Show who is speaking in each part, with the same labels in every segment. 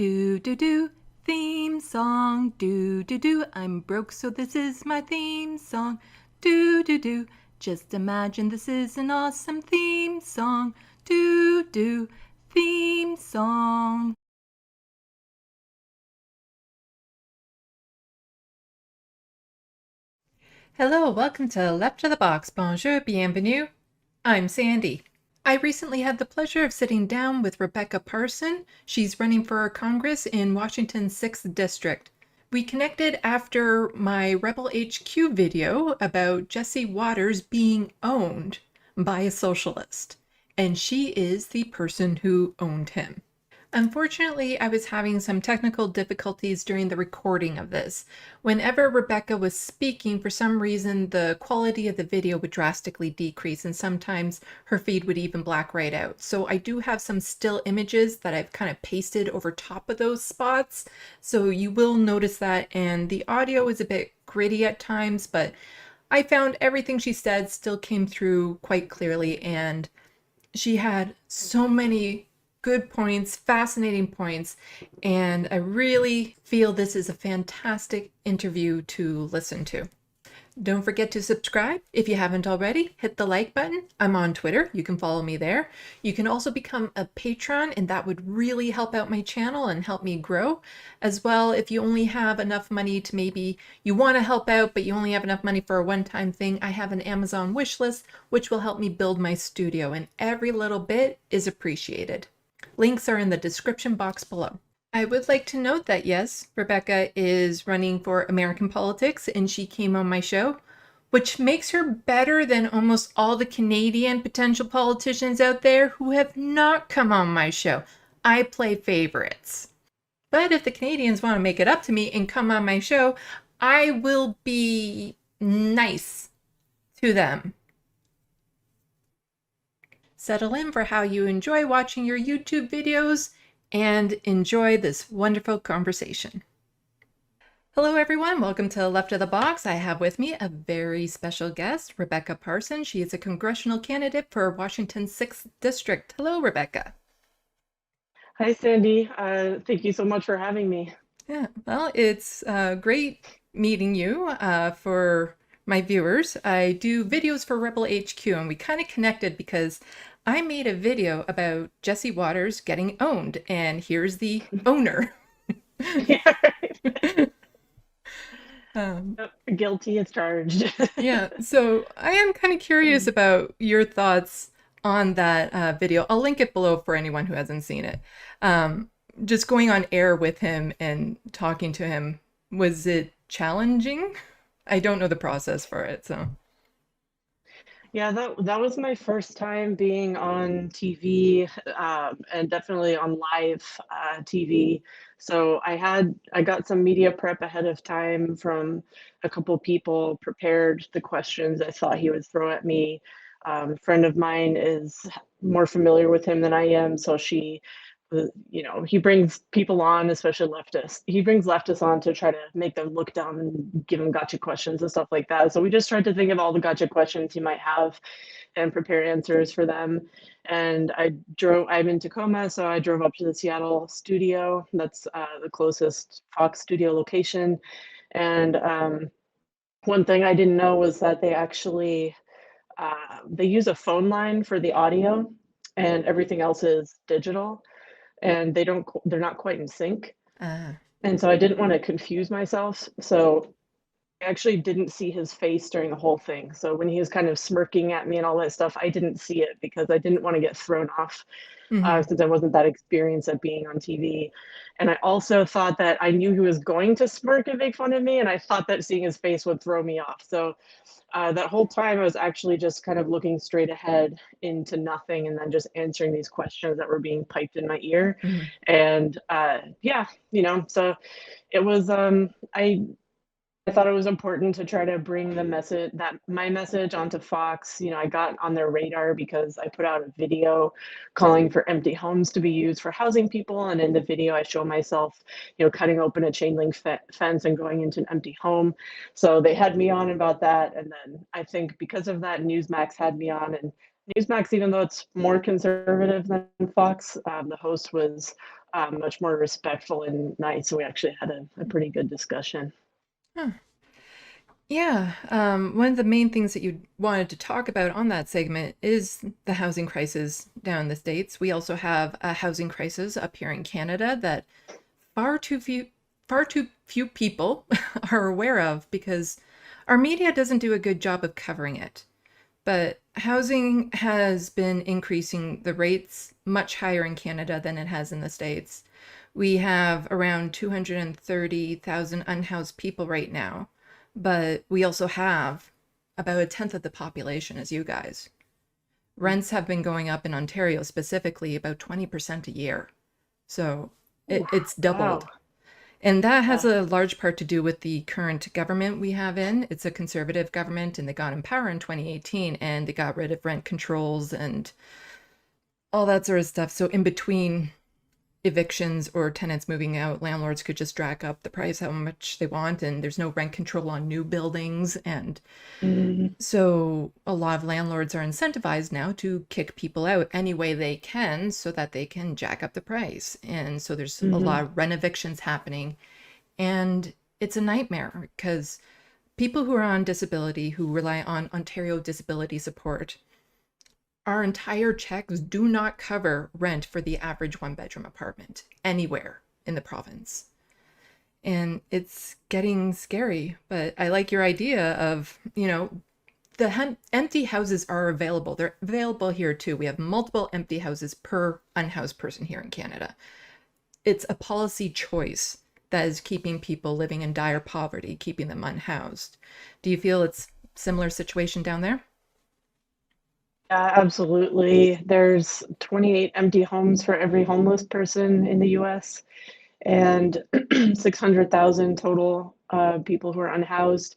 Speaker 1: Do do do, theme song. Do do do, I'm broke so this is my theme song. Do do do, just imagine this is an awesome theme song. Do do, theme song. Hello, welcome to Left of the Box. Bonjour, bienvenue. I'm Sandy. I recently had the pleasure of sitting down with Rebecca Parson. She's running for Congress in Washington's 6th District. We connected after my Rebel HQ video about Jesse Waters being owned by a socialist, and she is the person who owned him. Unfortunately, I was having some technical difficulties during the recording of this. Whenever Rebecca was speaking, for some reason, the quality of the video would drastically decrease, and sometimes her feed would even black right out. So I do have some still images that I've kind of pasted over top of those spots. So you will notice that, and the audio is a bit gritty at times, but I found everything she said still came through quite clearly, and she had so many good points, fascinating points, and I really feel this is a fantastic interview to listen to. Don't forget to subscribe if you haven't already. Hit the like button. I'm on Twitter. You can follow me there. You can also become a patron, and that would really help out my channel and help me grow. As well, if you only have enough money to maybe you want to help out, but you only have enough money for a one-time thing, I have an Amazon wish list, which will help me build my studio, and every little bit is appreciated. Links are in the description box below. I would like to note that yes, Rebecca is running for American politics and she came on my show, which makes her better than almost all the Canadian potential politicians out there who have not come on my show. I play favorites. But if the Canadians want to make it up to me and come on my show, I will be nice to them. Settle in for how you enjoy watching your YouTube videos and enjoy this wonderful conversation. Hello everyone, welcome to Left of the Box. I have with me a very special guest, Rebecca Parson. She is a congressional candidate for Washington's 6th District. Hello, Rebecca.
Speaker 2: Hi, Sandy. Thank you so much for having me.
Speaker 1: Yeah, well, it's great meeting you. For my viewers, I do videos for Rebel HQ, and we kind of connected because I made a video about Jesse Waters getting owned, and here's the owner.
Speaker 2: Yeah, right. Guilty as charged.
Speaker 1: Yeah, so I am kind of curious about your thoughts on that video. I'll link it below for anyone who hasn't seen it. Just going on air with him and talking to him, was it challenging? I don't know the process for it, so.
Speaker 2: Yeah, that was my first time being on TV, and definitely on live TV. So I got some media prep ahead of time from a couple people, prepared the questions I thought he would throw at me. A friend of mine is more familiar with him than I am, so he brings people on, especially leftists. He brings leftists on to try to make them look dumb and give them gotcha questions and stuff like that. So we just tried to think of all the gotcha questions he might have and prepare answers for them. And I'm in Tacoma, so I drove up to the Seattle studio. That's the closest Fox studio location. And one thing I didn't know was that they use a phone line for the audio and everything else is digital, and they're not quite in sync.
Speaker 1: Uh,
Speaker 2: And so I didn't want to confuse myself. So I actually didn't see his face during the whole thing. So when he was kind of smirking at me and all that stuff, I didn't see it because I didn't want to get thrown off,
Speaker 1: mhm.
Speaker 2: since I wasn't that experienced at being on TV. And I also thought that I knew he was going to smirk and make fun of me, and I thought that seeing his face would throw me off. So that whole time I was actually just kind of looking straight ahead into nothing and then just answering these questions that were being piped in my ear.
Speaker 1: Mhm.
Speaker 2: And yeah, so it was I thought it was important to try to bring my message onto Fox. I got on their radar because I put out a video calling for empty homes to be used for housing people. And in the video, I show myself, cutting open a chain link fence and going into an empty home. So they had me on about that. And then I think because of that, Newsmax had me on. And Newsmax, even though it's more conservative than Fox, the host was much more respectful and nice. So we actually had a pretty good discussion.
Speaker 1: Huh. Yeah, one of the main things that you wanted to talk about on that segment is the housing crisis down in the States. We also have a housing crisis up here in Canada that far too few far too few people are aware of because our media doesn't do a good job of covering it. But housing has been increasing the rates much higher in Canada than it has in the States. We have around 230,000 unhoused people right now, but we also have about a tenth of the population as you guys. Rents have been going up in Ontario specifically about 20% a year. So
Speaker 2: Ooh,
Speaker 1: it's
Speaker 2: wow.
Speaker 1: doubled. And that has
Speaker 2: Yeah.
Speaker 1: a large part to do with the current government we have in. It's a conservative government, and they got in power in 2018, and they got rid of rent controls and all that sort of stuff. So, in between evictions or tenants moving out, landlords could just drag up the price how much they want, and there's no rent control on new buildings. And
Speaker 2: Mhm.
Speaker 1: so, a lot of landlords are incentivized now to kick people out any way they can so that they can jack up the price. And so, there's a lot
Speaker 2: Mhm.
Speaker 1: of rent evictions happening. And it's a nightmare because people who are on disability, who rely on Ontario disability support, our entire checks do not cover rent for the average one bedroom apartment anywhere in the province. And it's getting scary, but I like your idea of, the empty houses are available. They're available here too. We have multiple empty houses per unhoused person here in Canada. It's a policy choice that is keeping people living in dire poverty, keeping them unhoused. Do you feel it's similar situation down there?
Speaker 2: Yeah, absolutely. There's 28 empty homes for every homeless person in the US and 600,000 total people who are unhoused.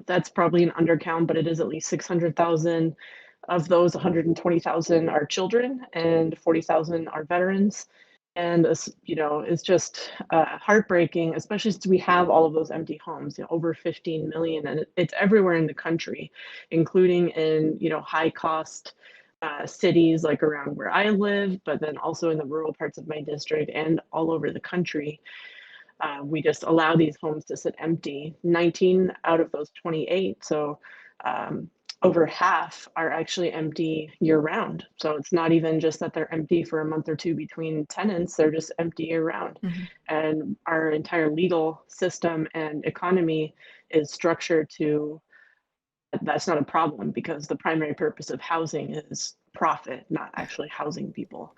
Speaker 2: That's probably an undercount, but it is at least 600,000. Of those, 120,000 are children and 40,000 are veterans. And this, it's just heartbreaking, especially since we have all of those empty homes, over 15 million, and it's everywhere in the country, including in, high cost cities like around where I live, but then also in the rural parts of my district and all over the country. We just allow these homes to sit empty. 19 out of those 28, so um, over half are actually empty year round. So it's not even just that they're empty for a month or two between tenants, they're just empty year round.
Speaker 1: Mm-hmm.
Speaker 2: And our entire legal system and economy is structured to that's not a problem because the primary purpose of housing is profit, not actually housing people,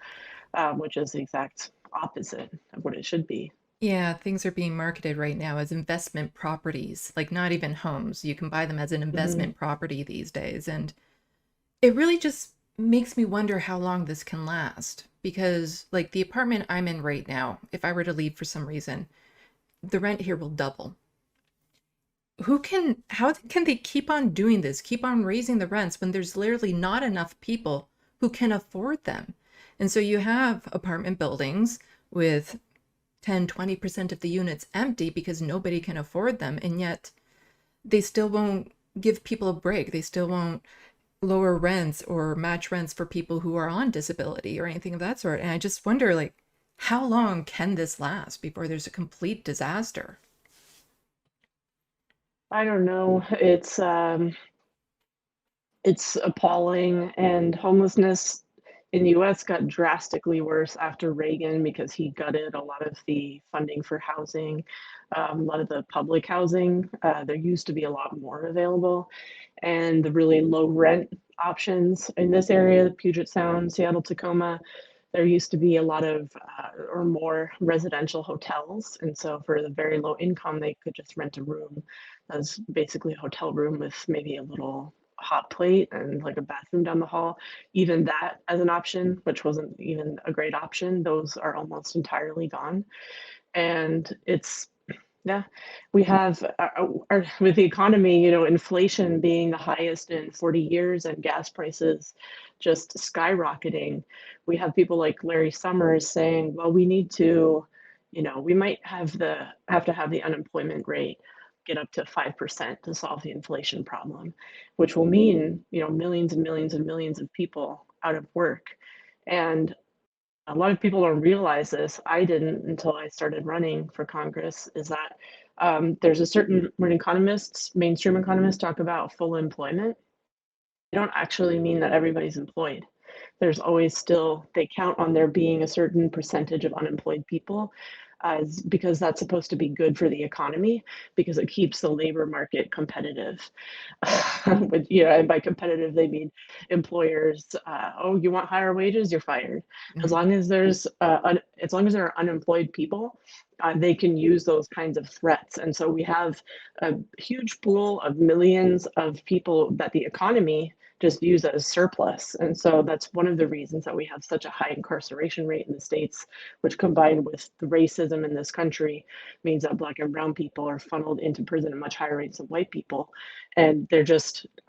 Speaker 2: which is the exact opposite of what it should be.
Speaker 1: Yeah, things are being marketed right now as investment properties, like not even homes. You can buy them as an
Speaker 2: Mhm.
Speaker 1: investment property these days. And it really just makes me wonder how long this can last. Because, like, the apartment I'm in right now, if I were to leave for some reason, the rent here will double. How can they keep on doing this, keep on raising the rents when there's literally not enough people who can afford them? And so you have apartment buildings with 10-20% of the units empty because nobody can afford them, and yet they still won't give people a break. They still won't lower rents or match rents for people who are on disability or anything of that sort. And I just wonder, like, how long can this last before there's a complete disaster?
Speaker 2: I don't know. It's appalling, and homelessness in the US got drastically worse after Reagan because he gutted a lot of the funding for housing, a lot of the public housing. There used to be a lot more available, and the really low rent options in this area, Puget Sound, Seattle, Tacoma, there used to be a lot of or more residential hotels. And so for the very low income, they could just rent a room as basically a hotel room with maybe a little hot plate and like a bathroom down the hall. Even that as an option, which wasn't even a great option, those are almost entirely gone. And it's yeah, we have with the economy, inflation being the highest in 40 years and gas prices just skyrocketing. We have people like Larry Summers saying, well, we need to, we might have to have the unemployment rate get up to 5% to solve the inflation problem, which will mean, millions and millions and millions of people out of work. And a lot of people don't realize this. I didn't until I started running for Congress, is that there's a certain, when economists, mainstream economists talk about full employment, they don't actually mean that everybody's employed. There's always still, they count on there being a certain percentage of unemployed people as because that's supposed to be good for the economy because it keeps the labor market competitive. But and by competitive they mean employers. Oh, you want higher wages? You're fired. As
Speaker 1: Mhm.
Speaker 2: long as as long as there are unemployed people, they can use those kinds of threats. And so we have a huge pool of millions of people that the economy just views as surplus. And so that's one of the reasons that we have such a high incarceration rate in the States, which combined with the racism in this country means that Black and brown people are funneled into prison at much higher rates than white people. And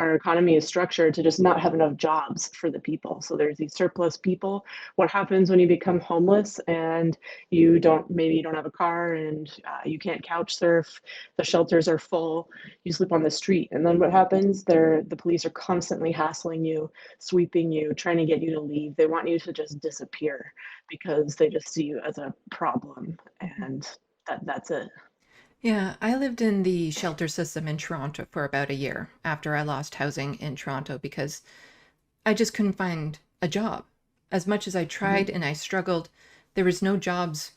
Speaker 2: our economy is structured to just not have enough jobs for the people. So there's these surplus people. What happens when you become homeless and maybe you don't have a car and you can't couch surf, the shelters are full, you sleep on the street. And then what happens? The police are constantly hassling you, sweeping you, trying to get you to leave. They want you to just disappear because they just see you as a problem. And that's it.
Speaker 1: Yeah, I lived in the shelter system in Toronto for about a year after I lost housing in Toronto because I just couldn't find a job. As much as I tried
Speaker 2: Mhm.
Speaker 1: and I struggled, there was no jobs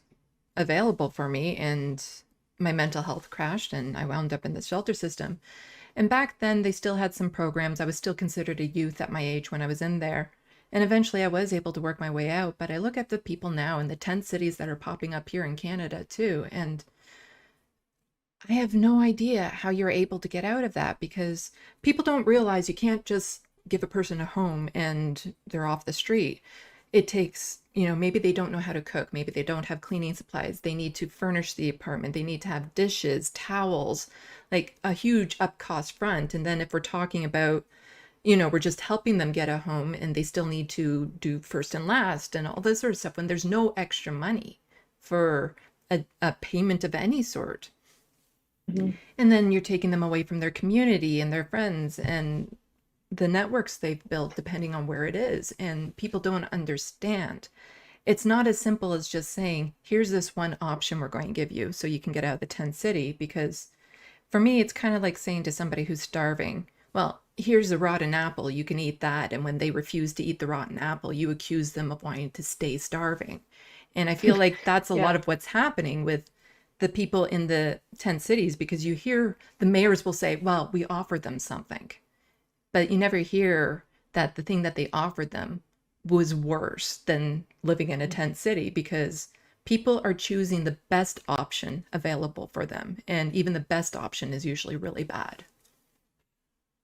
Speaker 1: available for me, and my mental health crashed and I wound up in the shelter system. And back then they still had some programs. I was still considered a youth at my age when I was in there. And eventually I was able to work my way out, but I look at the people now in the tent cities that are popping up here in Canada too, and I have no idea how you're able to get out of that because people don't realize you can't just give a person a home and they're off the street. It takes, maybe they don't know how to cook. Maybe they don't have cleaning supplies. They need to furnish the apartment. They need to have dishes, towels, like a huge up cost front. And then if we're talking about, we're just helping them get a home and they still need to do first and last and all this sort of stuff when there's no extra money for a payment of any sort.
Speaker 2: Mhm.
Speaker 1: And then you're taking them away from their community and their friends and the networks they've built, depending on where it is. And people don't understand. It's not as simple as just saying, here's this one option we're going to give you so you can get out of the tent city. Because for me, it's kind of like saying to somebody who's starving, well, here's a rotten apple, you can eat that. And when they refuse to eat the rotten apple, you accuse them of wanting to stay starving. And I feel like that's a lot
Speaker 2: Yeah.
Speaker 1: of what's happening with the people in the tent cities because you hear the mayors will say, well, we offered them something, but you never hear that the thing that they offered them was worse than living in a tent city because people are choosing the best option available for them. And even the best option is usually really bad.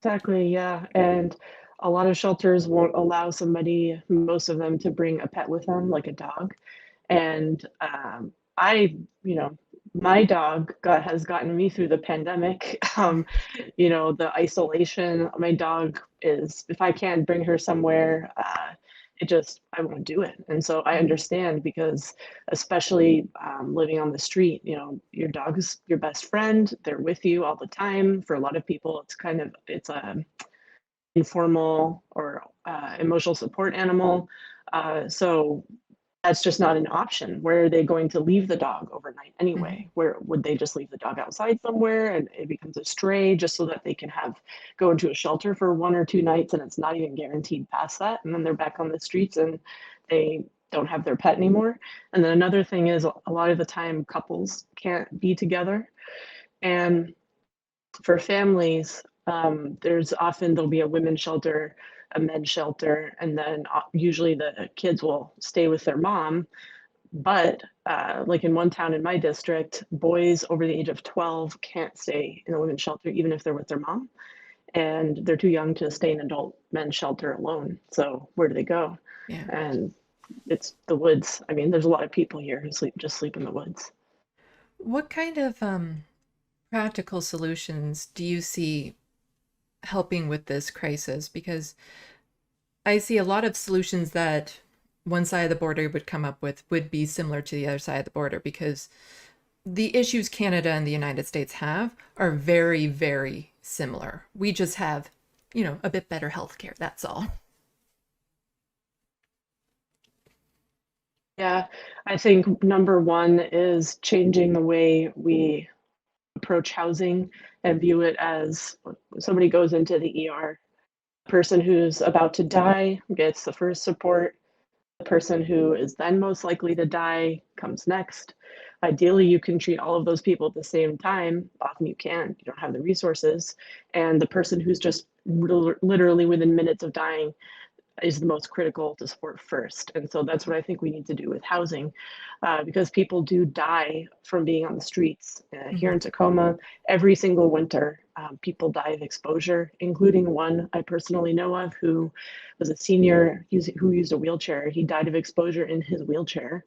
Speaker 2: Exactly, yeah, and a lot of shelters won't allow somebody, most of them, to bring a pet with them, like a dog, and, I you know, my dog has gotten me through the pandemic, the isolation. My dog is if I can't bring her somewhere, I won't do it, and so I
Speaker 1: Mhm.
Speaker 2: understand because especially, living on the street, your dog is your best friend, they're with you all the time. For a lot of people, it's a informal or, emotional support animal, so that's just not an option. Where are they going to leave the dog overnight
Speaker 1: Mhm.
Speaker 2: anyway? Where would they just leave the dog outside somewhere and it becomes a stray just so that they can go into a shelter for 1 or 2 nights and it's not even guaranteed past that, and then they're back on the streets and they don't have their pet anymore. And then another thing is a lot of the time couples can't be together, and for families, there'll be a women's shelter, a men's shelter, and then usually the kids will stay with their mom. But like in one town in my district, boys over the age of 12 can't stay in a women's shelter even if they're with their mom, and they're too young to stay in adult men's shelter alone. So where do they go?
Speaker 1: Yeah.
Speaker 2: And it's the woods. I mean, there's a lot of people here who sleep in the woods.
Speaker 1: What kind of practical solutions do you see helping with this crisis? Because I see a lot of solutions that one side of the border would come up with would be similar to the other side of the border because the issues Canada and the United States have are very, very similar. We just have, a bit better healthcare. That's all.
Speaker 2: Yeah, I think number one is changing the way we approach housing and view it as somebody goes into the ER. The person who's about to die gets the first support. The person who is then most likely to die comes next. Ideally, you can treat all of those people at the same time. Often you can't, you don't have the resources. And the person who's just literally within minutes of dying is the most critical to support first. And so that's what I think we need to do with housing, because people do die from being on the streets. Here
Speaker 1: Hmm.
Speaker 2: in Tacoma, every single winter, people die of exposure, including one I personally know of who was a senior who used a wheelchair. He died of exposure in his wheelchair.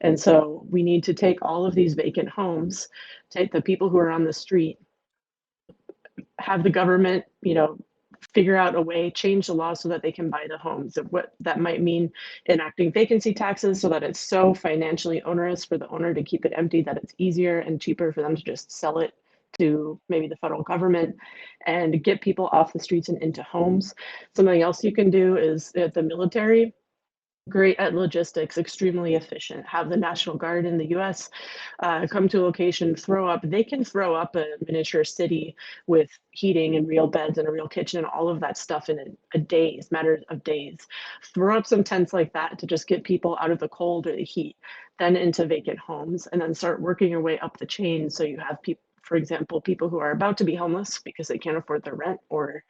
Speaker 2: And so we need to take all of these vacant homes, take the people who are on the street, have the government, figure out a way, change the law so that they can buy the homes. What that might mean enacting vacancy taxes so that it's so financially onerous for the owner to keep it empty that it's easier and cheaper for them to just sell it to maybe the federal government and get people off the streets and into homes. Something else you can do is at the military, great at logistics, extremely efficient. Have the National Guard in the US come to a location, throw up. They can throw up a miniature city with heating and real beds and a real kitchen and all of that stuff in a days, matter of days. Throw up some tents like that to just get people out of the cold or the heat, then into vacant homes, and then start working your way up the chain. So you have people, for example, people who are about to be homeless because they can't afford their rent or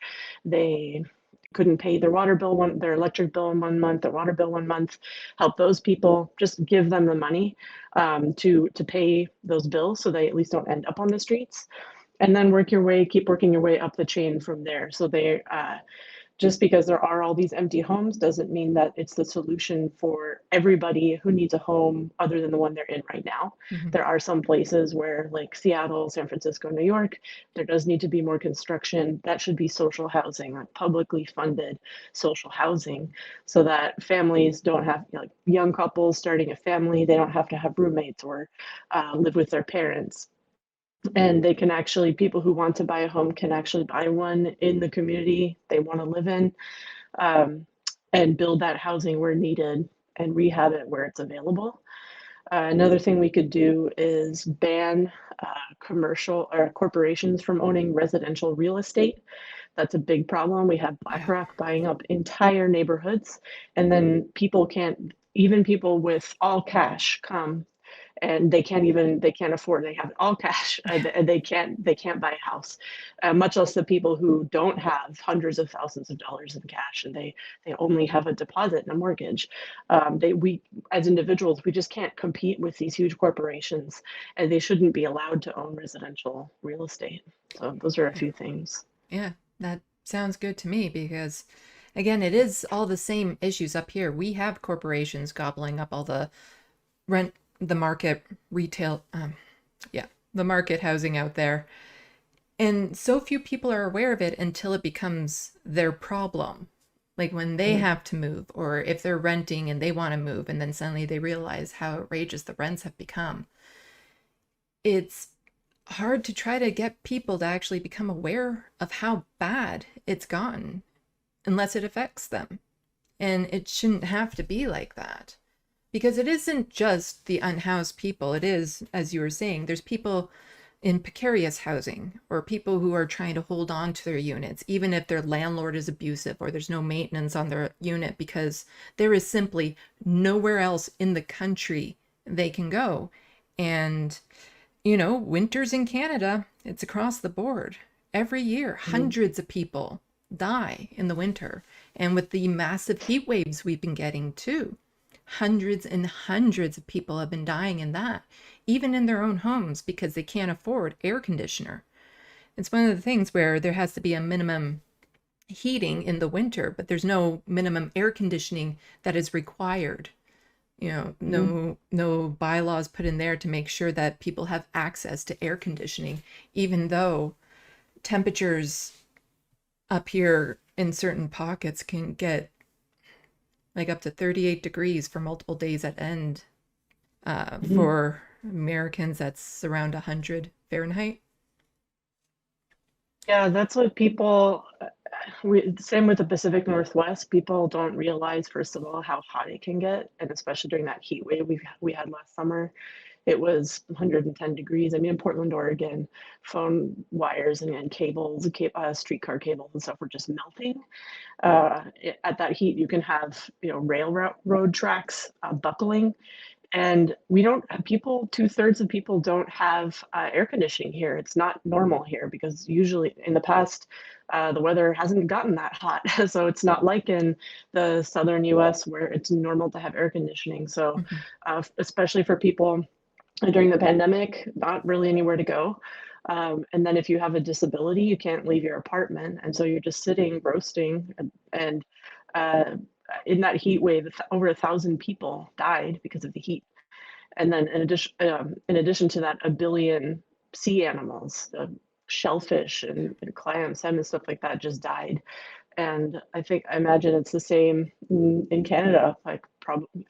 Speaker 2: they couldn't pay their water bill their electric bill in 1 month, their water bill 1 month. Help those people, just give them the money to pay those bills so they at least don't end up on the streets, and then keep working your way up the chain from there. So they just because there are all these empty homes doesn't mean that it's the solution for everybody who needs a home other than the one they're in right now.
Speaker 1: Hmm.
Speaker 2: There are some places where, like Seattle, San Francisco, New York, there does need to be more construction. That should be social housing, like publicly funded social housing, so that families don't have, like young couples starting a family, they don't have to have roommates or live with their parents, and they can actually, people who want to buy a home can actually buy one in the community they want to live in, um, and build that housing where needed and rehab it where it's available. Another thing we could do is ban commercial or corporations from owning residential real estate. That's a big problem. We have
Speaker 1: Yeah.
Speaker 2: BlackRock buying up entire neighborhoods, and then people can't, even people with all cash come and they can't afford, they have all cash, and they can't buy a house, much less the people who don't have hundreds of thousands of dollars in cash and they only have a deposit and a mortgage. We as individuals, we just can't compete with these huge corporations, and they shouldn't be allowed to own residential real estate. So those are a
Speaker 1: Yeah.
Speaker 2: few things.
Speaker 1: Yeah. That sounds good to me because, again, it is all the same issues up here. We have corporations gobbling up all the rent, the market, retail, yeah, the market housing out there. And so few people are aware of it until it becomes their problem. Like when they
Speaker 2: Mhm.
Speaker 1: have to move, or if they're renting and they want to move, and then suddenly they realize how outrageous the rents have become. It's hard to try to get people to actually become aware of how bad it's gotten unless it affects them. And it shouldn't have to be like that. Because it isn't just the unhoused people. It is, as you were saying, there's people in precarious housing or people who are trying to hold on to their units, even if their landlord is abusive or there's no maintenance on their unit because there is simply nowhere else in the country they can go. And, winters in Canada, it's across the board. Every year,
Speaker 2: Mhm.
Speaker 1: hundreds of people die in the winter. And with the massive heat waves we've been getting too, hundreds and hundreds of people have been dying in that, even in their own homes because they can't afford air conditioner. It's one of the things where there has to be a minimum heating in the winter, but there's no minimum air conditioning that is required.
Speaker 2: Mhm.
Speaker 1: No bylaws put in there to make sure that people have access to air conditioning, even though temperatures up here in certain pockets can get like up to 38 degrees for multiple days at end.
Speaker 2: Mhm.
Speaker 1: For Americans, that's around 100 Fahrenheit.
Speaker 2: Yeah, that's what people Same with the Pacific Northwest. People don't realize, first of all, how hot it can get, and especially during that heat wave we had last summer. It was 110 degrees. I mean, in Portland, Oregon, phone wires and cables, streetcar cables and stuff were just melting. At that heat, you can have, railroad tracks buckling, and we don't people 2/3 of people don't have air conditioning here. It's not normal here because usually in the past the weather hasn't gotten that hot. So it's not like in the southern US where it's normal to have air conditioning. So
Speaker 1: Mhm.
Speaker 2: especially for people during the pandemic, not really anywhere to go. And then if you have a disability, you can't leave your apartment, and so you're just sitting roasting. And uh, in that heat wave, over 1,000 people died because of the heat. And then in addition to that, a billion sea animals, shellfish and clams, salmon, stuff like that, just died. And I imagine it's the same in Canada. Like, probably,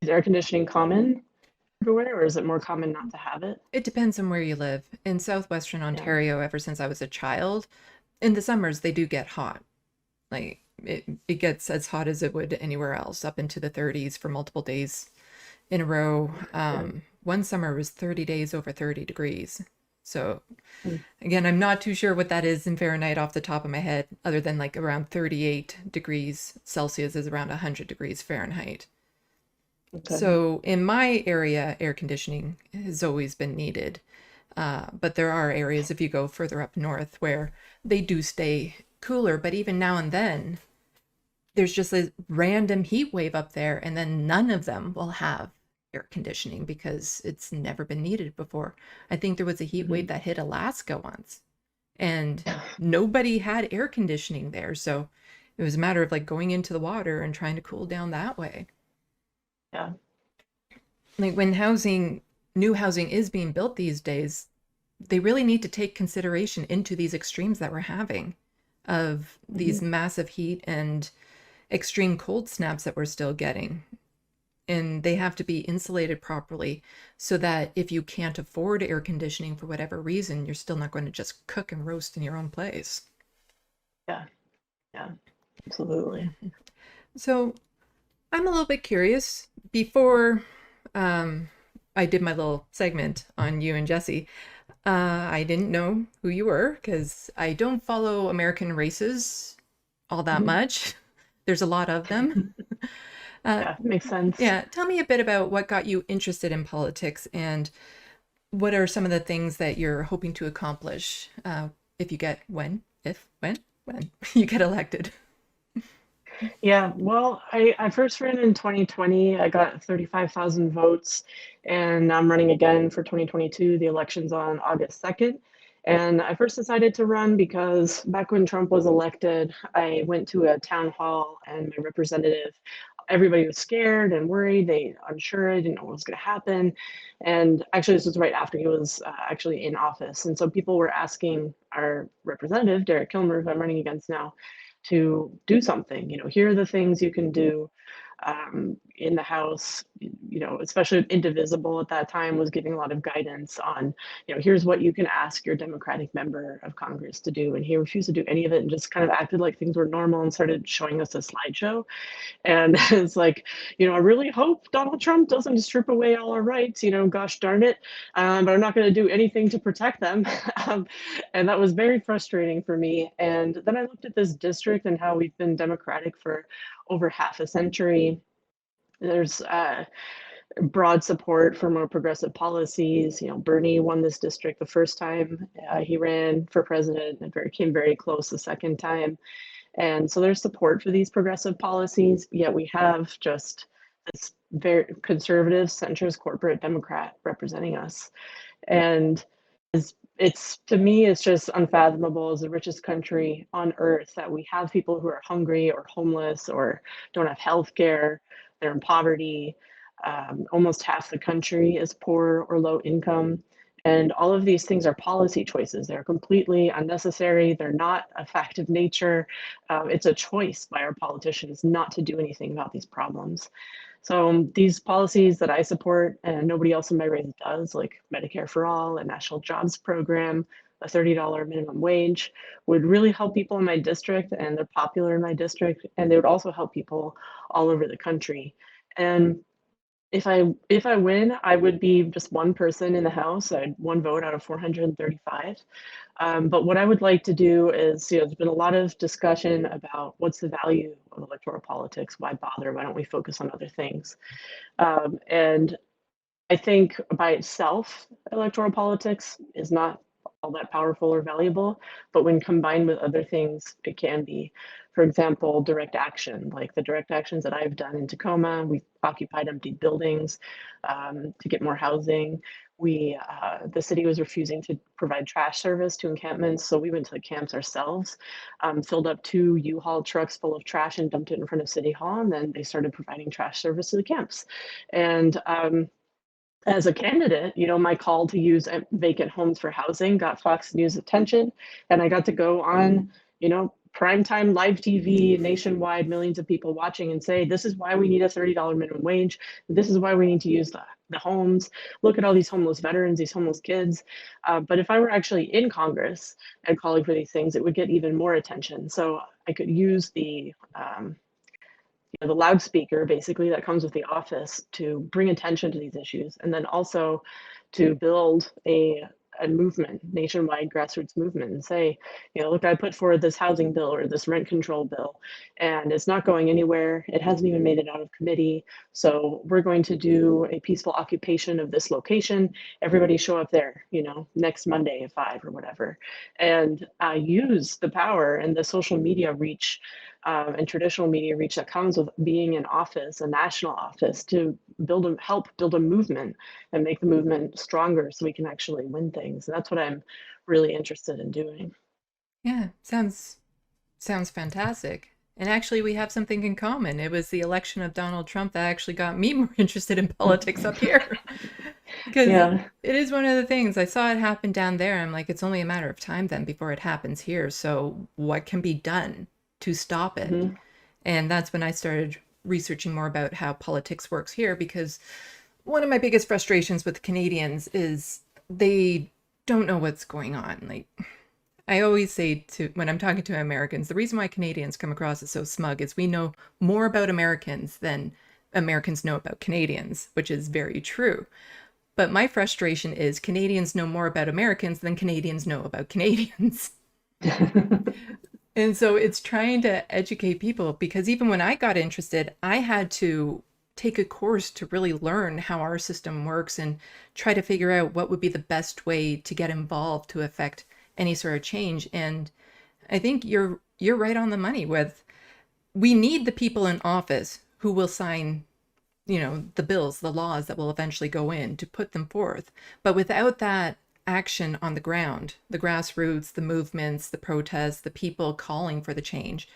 Speaker 2: is air conditioning common everywhere, or is it more common not to have it?
Speaker 1: It depends on where you live. In southwestern
Speaker 2: Yeah.
Speaker 1: Ontario, ever since I was a child, in the summers they do get hot. Like it gets as hot as it would anywhere else, up into the 30s for multiple days in a row.
Speaker 2: Yeah.
Speaker 1: One summer was 30 days over 30 degrees. So
Speaker 2: Mm.
Speaker 1: again, I'm not too sure what that is in Fahrenheit off the top of my head, other than like around 38 degrees Celsius is around 100 degrees Fahrenheit.
Speaker 2: Okay.
Speaker 1: So in my area, air conditioning has always been needed. But there are areas, if you go further up north, where they do stay cooler. But even now and then, there's just a random heat wave up there, and then none of them will have air conditioning because it's never been needed before. I think there was a heat wave
Speaker 2: Mhm.
Speaker 1: that hit Alaska once, and nobody had air conditioning there. So it was a matter of like going into the water and trying to cool down that way.
Speaker 2: Yeah.
Speaker 1: Like when new housing is being built these days, they really need to take consideration into these extremes that we're having of these
Speaker 2: Mhm.
Speaker 1: massive heat and extreme cold snaps that we're still getting. And they have to be insulated properly so that if you can't afford air conditioning for whatever reason, you're still not going to just cook and roast in your own place.
Speaker 2: Yeah. Yeah. Absolutely.
Speaker 1: Mhm. So I'm a little bit curious. Before um, I did my little segment on you and Jesse, I didn't know who you were because I don't follow American races all that
Speaker 2: Mhm.
Speaker 1: much. There's a lot of them. Uh,
Speaker 2: Yeah, makes sense.
Speaker 1: yeah, tell me a bit about what got you interested in politics and what are some of the things that you're hoping to accomplish if you get when you get elected.
Speaker 2: Yeah, well, I first ran in 2020. I got 35,000 votes, and I'm running again for 2022. The election's on August 2nd. And I first decided to run because back when Trump was elected, I went to a town hall and my representative, everybody was scared and worried. They unsure, didn't know what was going to happen. And actually, this was right after he was actually in office. And so people were asking our representative, Derek Kilmer, who I'm running against now, to do something. Here are the things you can do in the House. Especially Indivisible at that time was giving a lot of guidance on, here's what you can ask your Democratic member of Congress to do. And he refused to do any of it and just kind of acted like things were normal and started showing us a slideshow. And it's like, I really hope Donald Trump doesn't strip away all our rights, gosh darn it. But I'm not going to do anything to protect them. um, and that was very frustrating for me. And then I looked at this district and how we've been Democratic for over half a century. There's broad support for more progressive policies. Bernie won this district the first time he ran for president and came very close the second time. And so there's support for these progressive policies, yet we have just this very conservative, centrist corporate Democrat representing us. And it's to me, it's just unfathomable as the richest country on earth that we have people who are hungry or homeless or don't have health care, they're in poverty. Almost half the country is poor or low income. And all of these things are policy choices. They're completely unnecessary. They're not a fact of nature. It's a choice by our politicians not to do anything about these problems. So these policies that I support and nobody else in my race does, like Medicare for All, a national jobs program, a $30 minimum wage would really help people in my district, and they're popular in my district, and they would also help people all over the country. And if I win, I would be just one person in the House. I'd one vote out of 435. But what I would like to do is, there's been a lot of discussion about what's the value of electoral politics? Why bother? Why don't we focus on other things? And I think by itself, electoral politics is not all that powerful or valuable, but when combined with other things, it can be. For example, direct action, like the direct actions that I've done in Tacoma. We occupied empty buildings to get more housing. The city was refusing to provide trash service to encampments, so we went to the camps ourselves, filled up 2 U-Haul trucks full of trash and dumped it in front of City Hall, and then they started providing trash service to the camps. And as a candidate, my call to use vacant homes for housing got Fox News attention, and I got to go on, primetime live TV nationwide, millions of people watching, and say, this is why we need a $30 minimum wage. This is why we need to use the homes. Look at all these homeless veterans, these homeless kids. But if I were actually in Congress and calling for these things, it would get even more attention. So I could use the loudspeaker basically that comes with the office to bring attention to these issues, and then also to build a movement, nationwide grassroots movement, and say, look, I put forward this housing bill or this rent control bill, and it's not going anywhere. It hasn't even made it out of committee. So we're going to do a peaceful occupation of this location. Everybody show up there, next Monday at 5 or whatever, and use the power and the social media reach and traditional media reach that comes with being in office, a national office, to help build a movement and make the movement stronger so we can actually win things. And that's what I'm really interested in doing.
Speaker 1: Yeah, sounds fantastic. And actually, we have something in common. It was the election of Donald Trump that actually got me more interested in politics up here. Because
Speaker 2: Yeah.
Speaker 1: it is one of the things. I saw it happen down there. I'm like, it's only a matter of time then before it happens here. So what can be done to stop it?
Speaker 2: Mhm.
Speaker 1: And that's when I started researching more about how politics works here, because one of my biggest frustrations with Canadians is they don't know what's going on. Like, I always say when I'm talking to Americans, the reason why Canadians come across as so smug is we know more about Americans than Americans know about Canadians, which is very true. But my frustration is Canadians know more about Americans than Canadians know about Canadians. And so it's trying to educate people, because even when I got interested, I had to take a course to really learn how our system works and try to figure out what would be the best way to get involved to affect any sort of change. And I think you're right on the money with, we need the people in office who will sign, the bills, the laws that will eventually go in to put them forth. But without that action on the ground, the grassroots, the movements, the protests, the people calling for the change,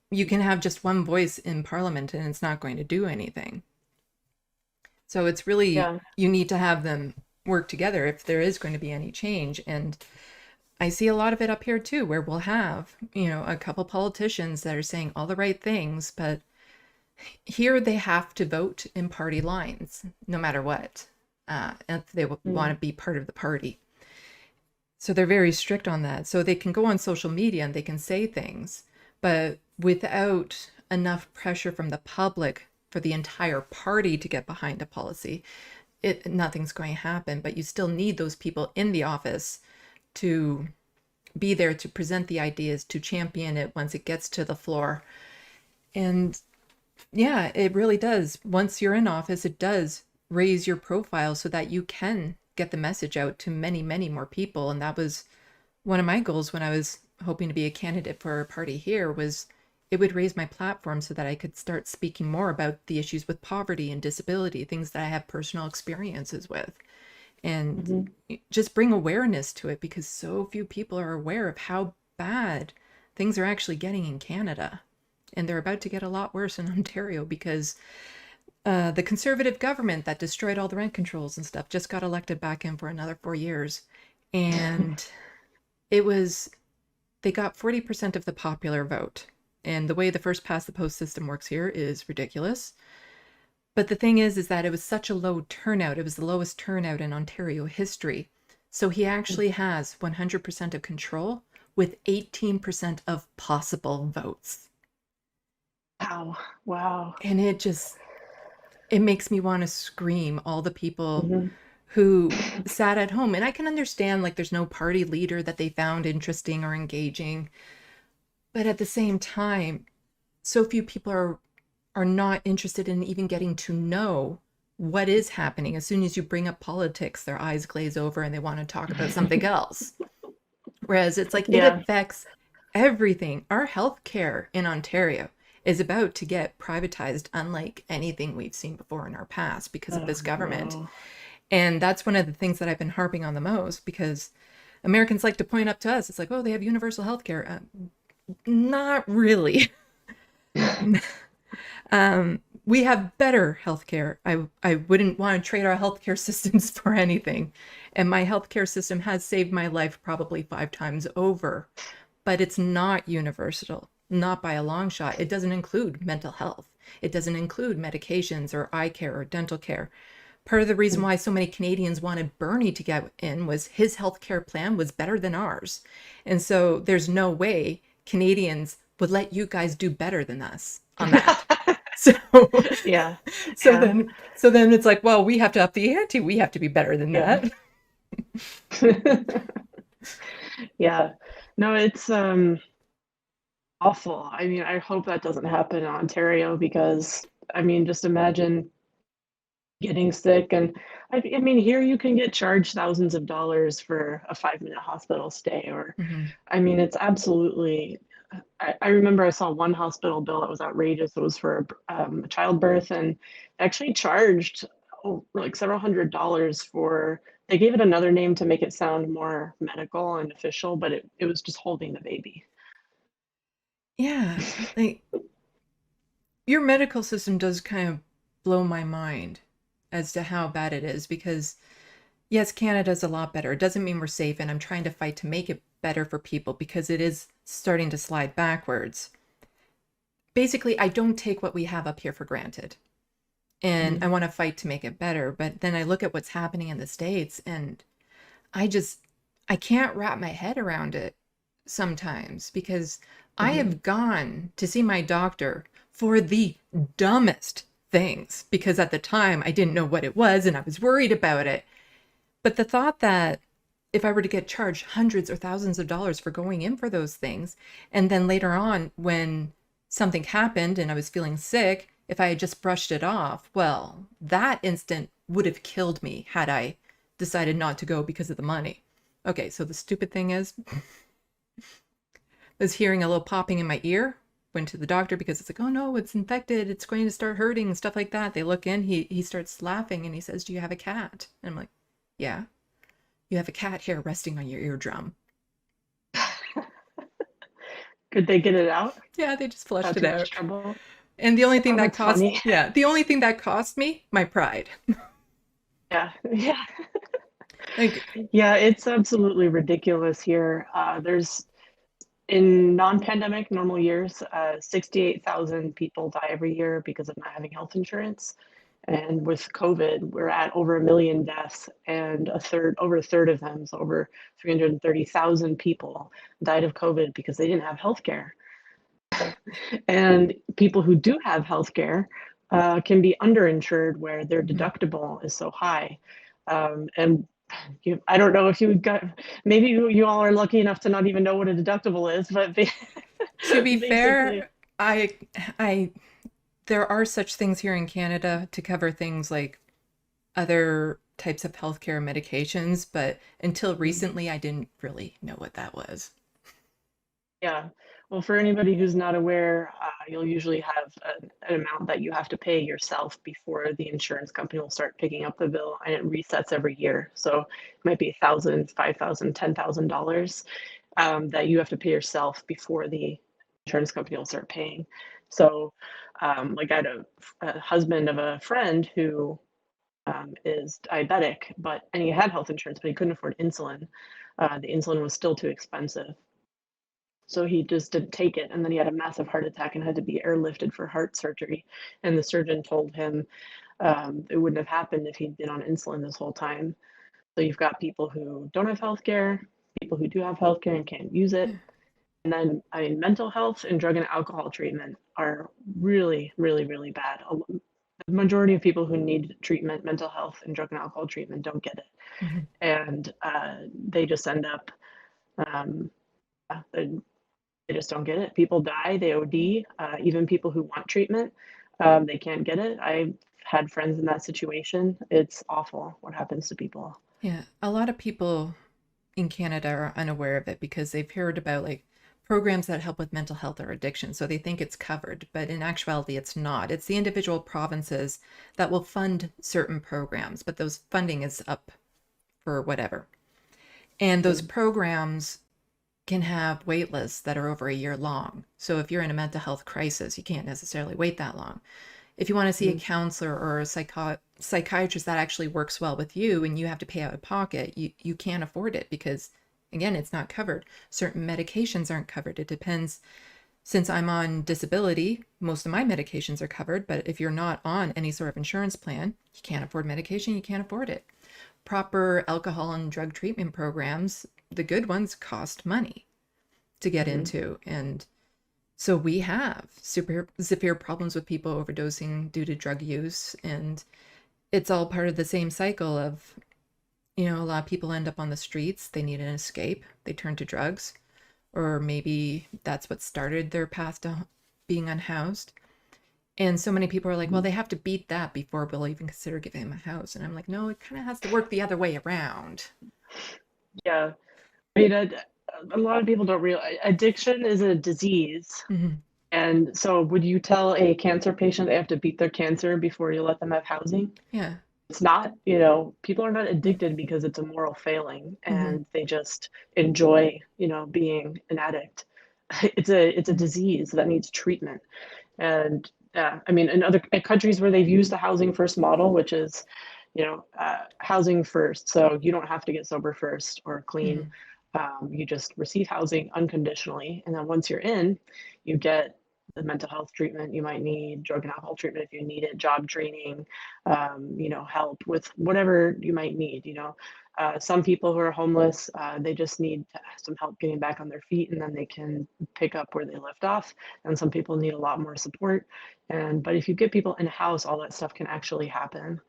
Speaker 1: you can have just one voice in parliament and it's not going to do anything. So it's really,
Speaker 2: Yeah.
Speaker 1: you need to have them work together if there is going to be any change. And I see a lot of it up here too, where we'll have, a couple politicians that are saying all the right things, but here they have to vote in party lines, no matter what, if they want to be part of the party. So they're very strict on that. So they can go on social media and they can say things, but without enough pressure from the public for the entire party to get behind a policy, nothing's going to happen. But you still need those people in the office to be there to present the ideas, to champion it once it gets to the floor. And yeah, it really does. Once you're in office, it does raise your profile so that you can get the message out to many, many more people. And that was one of my goals when I was hoping to be a candidate for a party here, was it would raise my platform so that I could start speaking more about the issues with poverty and disability, things that I have personal experiences with, and just bring awareness to it, because so few people are aware of how bad things are actually getting in Canada. And they're about to get a lot worse in Ontario, because the Conservative government that destroyed all the rent controls and stuff just got elected back in for another 4 years. And they got 40% of the popular vote. And the way the first past the post system works here is ridiculous. But the thing is that it was such a low turnout. It was the lowest turnout in Ontario history. So he actually has 100% of control with 18% of possible votes.
Speaker 2: Wow. Wow.
Speaker 1: And it makes me want to scream all the people
Speaker 2: Hmm.
Speaker 1: who sat at home. And I can understand like there's no party leader that they found interesting or engaging. But at the same time, so few people are not interested in even getting to know what is happening. As soon as you bring up politics, their eyes glaze over and they want to talk about something else. Whereas it's like it
Speaker 2: Yeah.
Speaker 1: affects everything. Our healthcare in Ontario is about to get privatized unlike anything we've seen before in our past because of
Speaker 2: Oh,
Speaker 1: this government.
Speaker 2: no.
Speaker 1: And that's one of the things that I've been harping on the most because Americans like to point up to us. It's like, oh, they have universal healthcare. Not really. We have better healthcare. I wouldn't want to trade our healthcare systems for anything. And my healthcare system has saved my life probably 5 times over, but it's not universal, not by a long shot. It doesn't include mental health. It doesn't include medications or eye care or dental care. Part of the reason why so many Canadians wanted Bernie to get in was his healthcare plan was better than ours. And so there's no way Canadians would let you guys do better than us on that. So
Speaker 2: Yeah.
Speaker 1: so
Speaker 2: Yeah.
Speaker 1: then so then it's like, well, we have to up the ante. We have to be better than
Speaker 2: Yeah.
Speaker 1: that.
Speaker 2: Yeah. No, it's awful. I mean, I hope that doesn't happen in Ontario because I mean, just imagine getting sick and I mean, here you can get charged thousands of dollars for a 5-minute hospital stay or
Speaker 1: Mhm.
Speaker 2: I mean, it's absolutely I remember I saw one hospital bill that was outrageous. It was for a childbirth and actually charged like several $100s for. They gave it another name to make it sound more medical and official, but it was just holding the baby.
Speaker 1: Yeah, like your medical system does kind of blow my mind as to how bad it is because yes, Canada's a lot better. It doesn't mean we're safe, and I'm trying to fight to make it better for people because it is starting to slide backwards. Basically, I don't take what we have up here for granted. And I
Speaker 2: Mhm.
Speaker 1: want to fight to make it better. But then I look at what's happening in the States and I just, I can't wrap my head around it sometimes because I
Speaker 2: Mhm.
Speaker 1: have gone to see my doctor for the dumbest things because at the time I didn't know what it was and I was worried about it. But the thought that if I were to get charged hundreds or thousands of dollars for going in for those things, and then later on when something happened and I was feeling sick, if I had just brushed it off, well, that instant would have killed me had I decided not to go because of the money. Okay, so the stupid thing is, I was hearing a little popping in my ear. Went to the doctor because it's like, oh no, it's infected. It's going to start hurting and stuff like that. They look in. He starts laughing and he says, "Do you have a cat?" And I'm like, "Yeah." You have a cat hair resting on your eardrum.
Speaker 2: Could they get it out
Speaker 1: Yeah, they just flushed
Speaker 2: without
Speaker 1: it
Speaker 2: too much
Speaker 1: out.
Speaker 2: trouble?
Speaker 1: And the only thing
Speaker 2: Oh,
Speaker 1: that
Speaker 2: that's
Speaker 1: cost,
Speaker 2: funny.
Speaker 1: yeah, the only thing that cost me, my pride.
Speaker 2: Yeah. Yeah.
Speaker 1: Like,
Speaker 2: Yeah, it's absolutely ridiculous here. There's in non-pandemic normal years, 68,000 people die every year because of not having health insurance. And with COVID, we're at over 1 million deaths, and over a third of them, so over 330,000 people died of COVID because they didn't have health care. And people who do have health care can be underinsured where their
Speaker 1: mhm.
Speaker 2: deductible is so high. And I don't know if you got, maybe you all are lucky enough to not even know what a deductible is, but
Speaker 1: To be
Speaker 2: basically,
Speaker 1: fair, I, there are such things here in Canada to cover things like other types of healthcare medications, but until recently, I didn't really know what that was.
Speaker 2: yeah. Well, for anybody who's not aware, you'll usually have an amount that you have to pay yourself before the insurance company will start picking up the bill, and it resets every year. So it might be 1,000, 5,000, $10,000 that you have to pay yourself before the insurance company will start paying. So, like I had a husband of a friend who is diabetic, and he had health insurance, but he couldn't afford insulin. The insulin was still too expensive. So he just didn't take it, and then he had a massive heart attack and had to be airlifted for heart surgery. And the surgeon told him it wouldn't have happened if he'd been on insulin this whole time. So you've got people who don't have healthcare, people who do have healthcare and can't use it.
Speaker 1: Yeah.
Speaker 2: And then, I mean, mental health and drug and alcohol treatment are really, really, really bad. The majority of people who need treatment, mental health and drug and alcohol treatment, don't get it.
Speaker 1: Mhm.
Speaker 2: And they just end up, um, they just don't get it. People die, they OD, even people who want treatment, they can't get it. I've had friends in that situation. It's awful what happens to people.
Speaker 1: Yeah. A lot of people in Canada are unaware of it because they've heard about like programs that help with mental health or addiction. So they think it's covered, but in actuality, it's not. It's the individual provinces that will fund certain programs, but those funding is up for whatever. And those
Speaker 2: Mm,
Speaker 1: programs can have wait lists that are over a year long. So if you're in a mental health crisis, you can't necessarily wait that long. If you want to see a
Speaker 2: mm,
Speaker 1: counselor or a psychiatrist that actually works well with you and you have to pay out of pocket, you can't afford it because, again, it's not covered. Certain medications aren't covered. It depends. Since I'm on disability, most of my medications are covered, but if you're not on any sort of insurance plan, you can't afford medication, you can't afford it. Proper alcohol and drug treatment programs, the good ones cost money to get
Speaker 2: mhm,
Speaker 1: into. And so we have super severe problems with people overdosing due to drug use. And it's all part of the same cycle of, a lot of people end up on the streets. They need an escape. They turn to drugs. Or maybe that's what started their path to being unhoused. And so many people are like, well,
Speaker 2: mhm.
Speaker 1: they have to beat that before we'll even consider giving them a house. And I'm like, no, it kind of has to work the other way around.
Speaker 2: Yeah. I mean, a lot of people don't realize addiction is a disease.
Speaker 1: Hmm.
Speaker 2: And so, would you tell a cancer patient they have to beat their cancer before you let them have housing?
Speaker 1: Yeah.
Speaker 2: It's not, people are not addicted because it's a moral failing
Speaker 1: Hmm.
Speaker 2: and they just enjoy, being an addict. It's a
Speaker 1: Hmm.
Speaker 2: disease that needs treatment. And yeah, I mean, in other countries where they've used the housing first model, which is, housing first, so you don't have to get sober first or clean.
Speaker 1: Hmm.
Speaker 2: You just receive housing unconditionally, and then once you're in, you get the mental health treatment you might need, drug and alcohol treatment if you need it, job training, help with whatever you might need. Some people who are homeless, they just need some help getting back on their feet, and then they can pick up where they left off. And some people need a lot more support. But if you get people in a house, all that stuff can actually happen.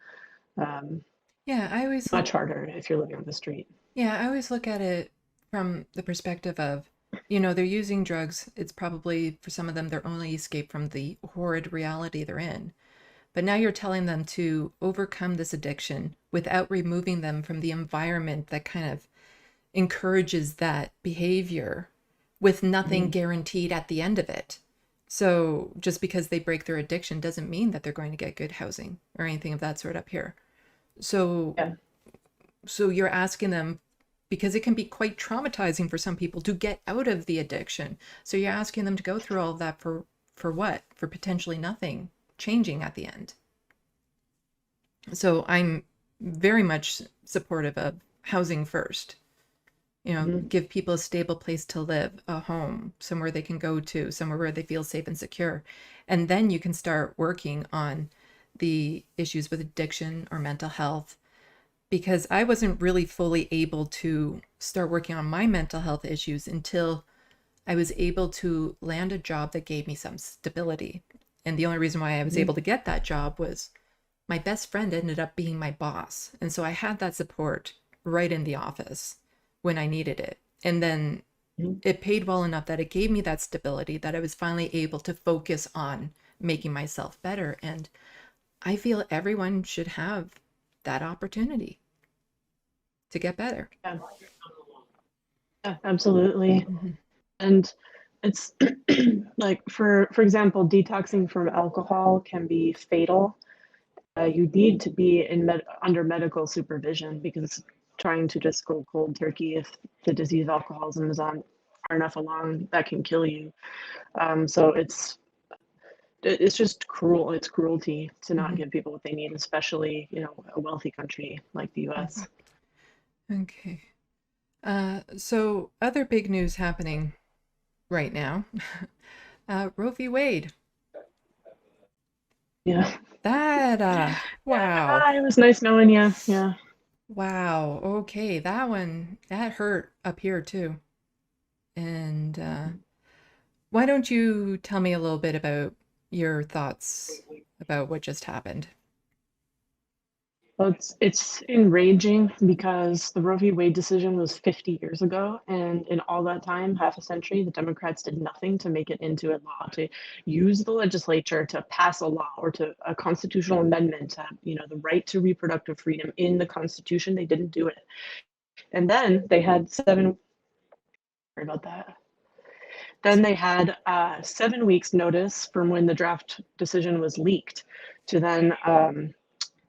Speaker 2: Um,
Speaker 1: Yeah,
Speaker 2: Much harder if you're living on the street.
Speaker 1: I always look at it from the perspective of, they're using drugs. It's probably for some of them their only escape from the horrid reality they're in. But now you're telling them to overcome this addiction without removing them from the environment that kind of encourages that behavior with nothing
Speaker 2: Mhm.
Speaker 1: guaranteed at the end of it. So just because they break their addiction doesn't mean that they're going to get good housing or anything of that sort up here. So
Speaker 2: Yeah.
Speaker 1: so you're asking them because it can be quite traumatizing for some people to get out of the addiction. So you're asking them to go through all of that for what? For potentially nothing changing at the end. So I'm very much supportive of housing first.
Speaker 2: Mhm.
Speaker 1: Give people a stable place to live, a home, somewhere they can go to, somewhere where they feel safe and secure. And then you can start working on the issues with addiction or mental health because I wasn't really fully able to start working on my mental health issues until I was able to land a job that gave me some stability. And the only reason why I was
Speaker 2: Mhm.
Speaker 1: able to get that job was my best friend ended up being my boss. And so I had that support right in the office when I needed it. And then
Speaker 2: Mhm.
Speaker 1: it paid well enough that it gave me that stability that I was finally able to focus on making myself better. And I feel everyone should have that opportunity to get better.
Speaker 2: Yeah. Yeah, absolutely.
Speaker 1: Mhm.
Speaker 2: And it's like for example, detoxing from alcohol can be fatal. You need to be under medical supervision because trying to just go cold turkey if the disease of alcoholism is on far enough along, that can kill you. So it's just cruel. It's cruelty to not
Speaker 1: Mhm.
Speaker 2: give people what they need, especially a wealthy country like the
Speaker 1: Mhm.
Speaker 2: U.S.
Speaker 1: Okay. So other big news happening right now. Roe v. Wade.
Speaker 2: Yeah.
Speaker 1: That, wow.
Speaker 2: It was nice knowing you. Yeah.
Speaker 1: Wow. Okay, that one that hurt up here too. And why don't you tell me a little bit about your thoughts about what just happened?
Speaker 2: Well, it's enraging because the Roe v. Wade decision was 50 years ago, and in all that time, half a century, the Democrats did nothing to make it into a law, to use the legislature to pass a law or to a constitutional amendment to have, the right to reproductive freedom in the Constitution. They didn't do it. And then they had sorry about that. Then they had 7 weeks notice from when the draft decision was leaked to then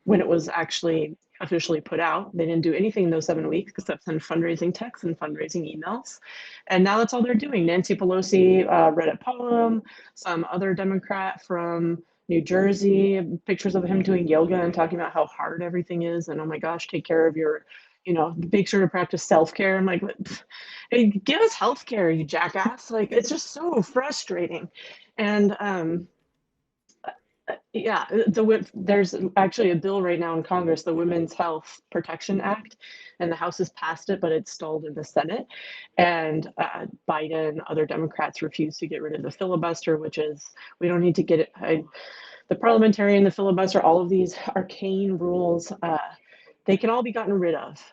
Speaker 2: when it was actually officially put out. They didn't do anything in those 7 weeks except send fundraising texts and fundraising emails. And now that's all they're doing. Nancy Pelosi read a poem, some other Democrat from New Jersey, pictures of him doing yoga and talking about how hard everything is. And oh my gosh, take care of your, make sure to practice self care. I'm like, hey, give us health care, you jackass. Like, it's just so frustrating. And yeah, there's actually a bill right now in Congress, the Women's Health Protection Act, and the House has passed it, but it's stalled in the Senate. And Biden, other Democrats refuse to get rid of the filibuster, which is we don't need to get it. The parliamentarian, the filibuster, all of these arcane rules, they can all be gotten rid of.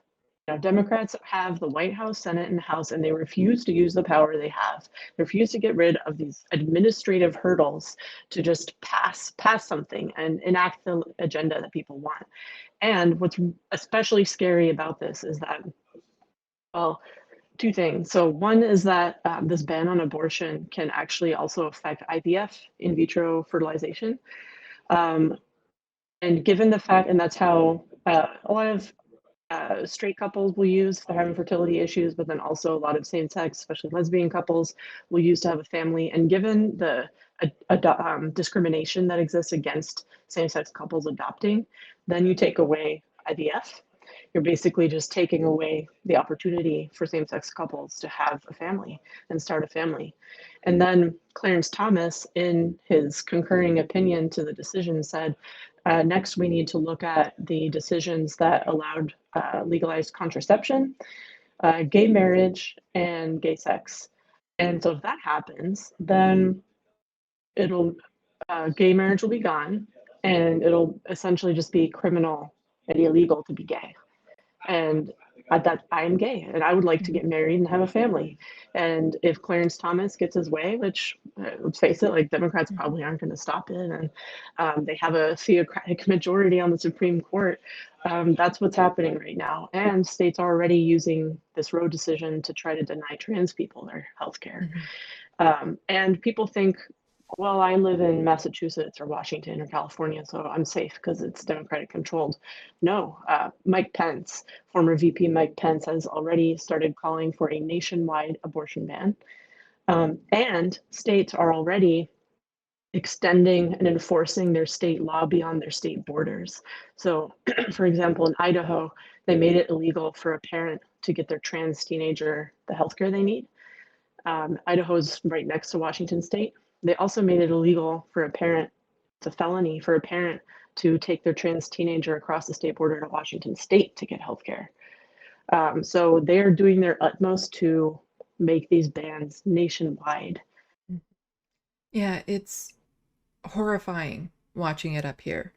Speaker 2: Democrats have the White House, Senate, and House, and they refuse to use the power they have. They refuse to get rid of these administrative hurdles to just pass something and enact the agenda that people want. And what's especially scary about this is that, well, two things. So one is that this ban on abortion can actually also affect IVF, in vitro fertilization. Um, and given the fact, and that's how a lot of straight couples will use if they're having fertility issues, but then also a lot of same sex, especially lesbian couples, will use to have a family. And given the discrimination that exists against same sex couples adopting, then you take away IVF. You're basically just taking away the opportunity for same sex couples to have a family and start a family. And then Clarence Thomas, in his concurring opinion to the decision, said, next, we need to look at the decisions that allowed legalized contraception, gay marriage, and gay sex. And so if that happens, then it'll gay marriage will be gone, and it'll essentially just be criminal and illegal to be gay. And that I'm gay and I would like to get married and have a family. And if Clarence Thomas gets his way, which let's face it, like Democrats probably aren't going to stop it, and they have a theocratic majority on the Supreme Court. That's what's happening right now. And states are already using this Roe decision to try to deny trans people their health care.
Speaker 1: Mhm.
Speaker 2: And people think, well, I live in Massachusetts or Washington or California, so I'm safe because it's Democratic controlled. No, Mike Pence, former VP Mike Pence, has already started calling for a nationwide abortion ban. And states are already extending and enforcing their state law beyond their state borders. So, for example, in Idaho, they made it illegal for a parent to get their trans teenager the healthcare they need. Idaho's right next to Washington State. They also made it illegal for a parent, it's a felony for a parent to take their trans teenager across the state border to Washington State to get healthcare. So they're doing their utmost to make these bans nationwide.
Speaker 1: Yeah, it's horrifying watching it up here.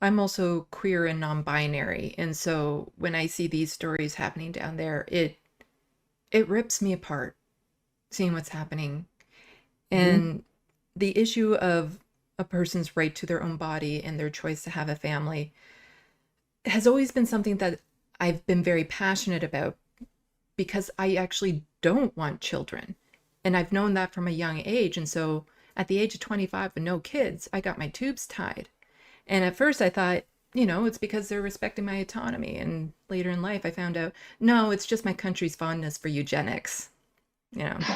Speaker 1: I'm also queer and non-binary, and so when I see these stories happening down there, it rips me apart seeing what's happening.
Speaker 2: Mhm.
Speaker 1: And the issue of a person's right to their own body and their choice to have a family has always been something that I've been very passionate about because I actually don't want children. And I've known that from a young age. And so at the age of 25 with no kids, I got my tubes tied. And at first I thought, it's because they're respecting my autonomy. And later in life, I found out, no, it's just my country's fondness for eugenics.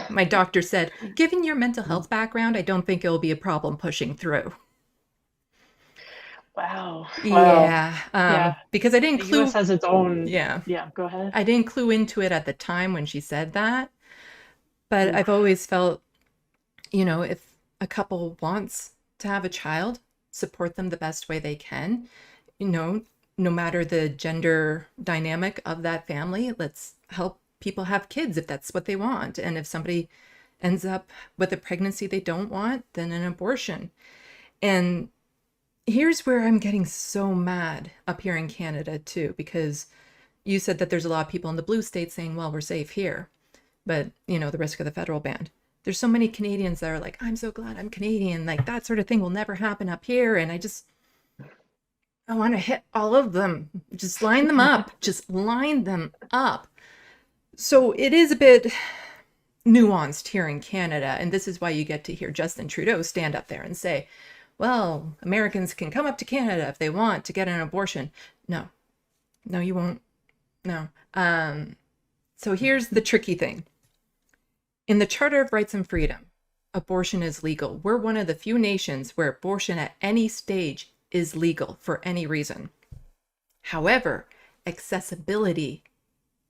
Speaker 1: My doctor said, given your mental health background, I don't think it'll be a problem pushing through.
Speaker 2: Wow. Wow.
Speaker 1: Yeah,
Speaker 2: Yeah.
Speaker 1: because I didn't
Speaker 2: The US
Speaker 1: clue,
Speaker 2: has its own.
Speaker 1: yeah,
Speaker 2: Yeah, go ahead.
Speaker 1: I didn't clue into it at the time when she said that. But I've
Speaker 2: Oof.
Speaker 1: always felt, if a couple wants to have a child, support them the best way they can. You know, no matter the gender dynamic of that family, let's help people have kids if that's what they want. And if somebody ends up with a pregnancy they don't want, then an abortion. And here's where I'm getting so mad up here in Canada too, because you said that there's a lot of people in the blue states saying, well, we're safe here, but the risk of the federal ban. There's so many Canadians that are like, I'm so glad I'm Canadian. Like that sort of thing will never happen up here. And I want to hit all of them. Just line them up. Just line them up. So it is a bit nuanced here in Canada. And this is why you get to hear Justin Trudeau stand up there and say, well, Americans can come up to Canada if they want to get an abortion. No, no, you won't. No. So here's the tricky thing. In the Charter of Rights and Freedom, abortion is legal. We're one of the few nations where abortion at any stage is legal for any reason. However, accessibility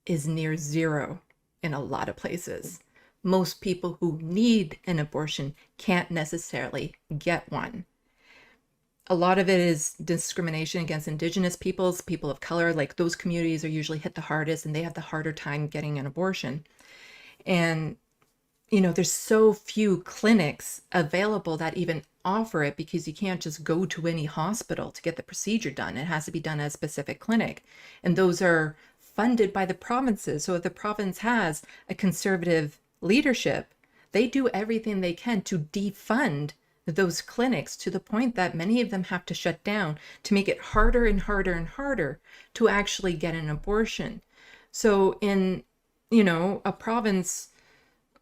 Speaker 1: is near zero in a lot of places. Most people who need an abortion can't necessarily get one. A lot of it is discrimination against Indigenous peoples, people of color. Like those communities are usually hit the hardest and they have the harder time getting an abortion. And there's so few clinics available that even offer it, because you can't just go to any hospital to get the procedure done. It has to be done at a specific clinic. And those are funded by the provinces. So if the province has a conservative leadership, they do everything they can to defund those clinics to the point that many of them have to shut down to make it harder and harder and harder to actually get an abortion. So in, a province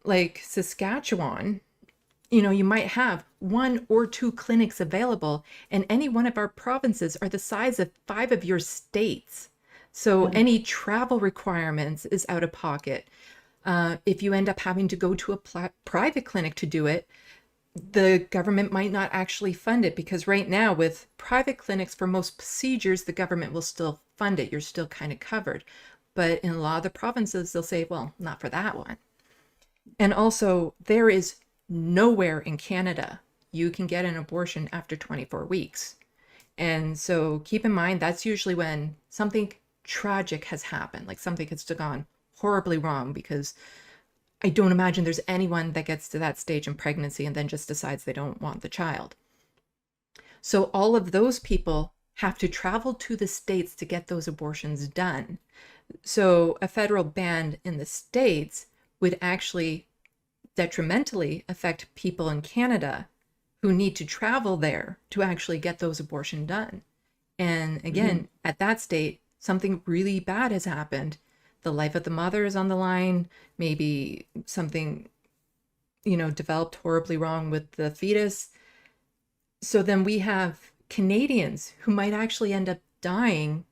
Speaker 1: like Saskatchewan, you might have 1 or 2 clinics available, and any one of our provinces are the size of 5 of your states. So any travel requirements is out of pocket. If you end up having to go to a private clinic to do it, the government might not actually fund it, because right now with private clinics for most procedures, the government will still fund it. You're still kind of covered. But in a lot of the provinces, they'll say, well, not for that one. And also, there is nowhere in Canada you can get an abortion after 24 weeks. And so keep in mind, that's usually when something tragic has happened, like something has gone horribly wrong, because I don't imagine there's anyone that gets to that stage in pregnancy and then just decides they don't want the child. So all of those people have to travel to the states to get those abortions done. So a federal ban in the states would actually detrimentally affect people in Canada who need to travel there to actually get those abortions done. And again, at that state, something really bad has happened. The life of the mother is on the line. Maybe something, developed horribly wrong with the fetus. So then we have Canadians who might actually end up dying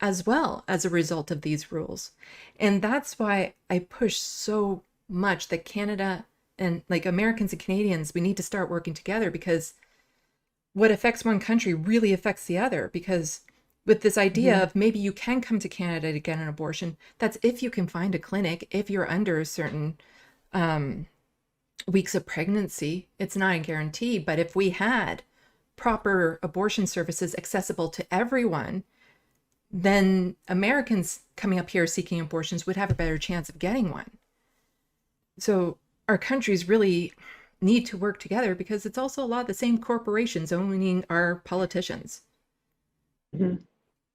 Speaker 1: as well as a result of these rules. And that's why I push so much that Canada and like Americans and Canadians, we need to start working together, because what affects one country really affects the other. Because with this idea of maybe you can come to Canada to get an abortion, that's if you can find a clinic, if you're under a certain weeks of pregnancy. It's not a guarantee, but if we had proper abortion services accessible to everyone, then Americans coming up here seeking abortions would have a better chance of getting one. So our countries really need to work together, because it's also a lot of the same corporations owning our politicians.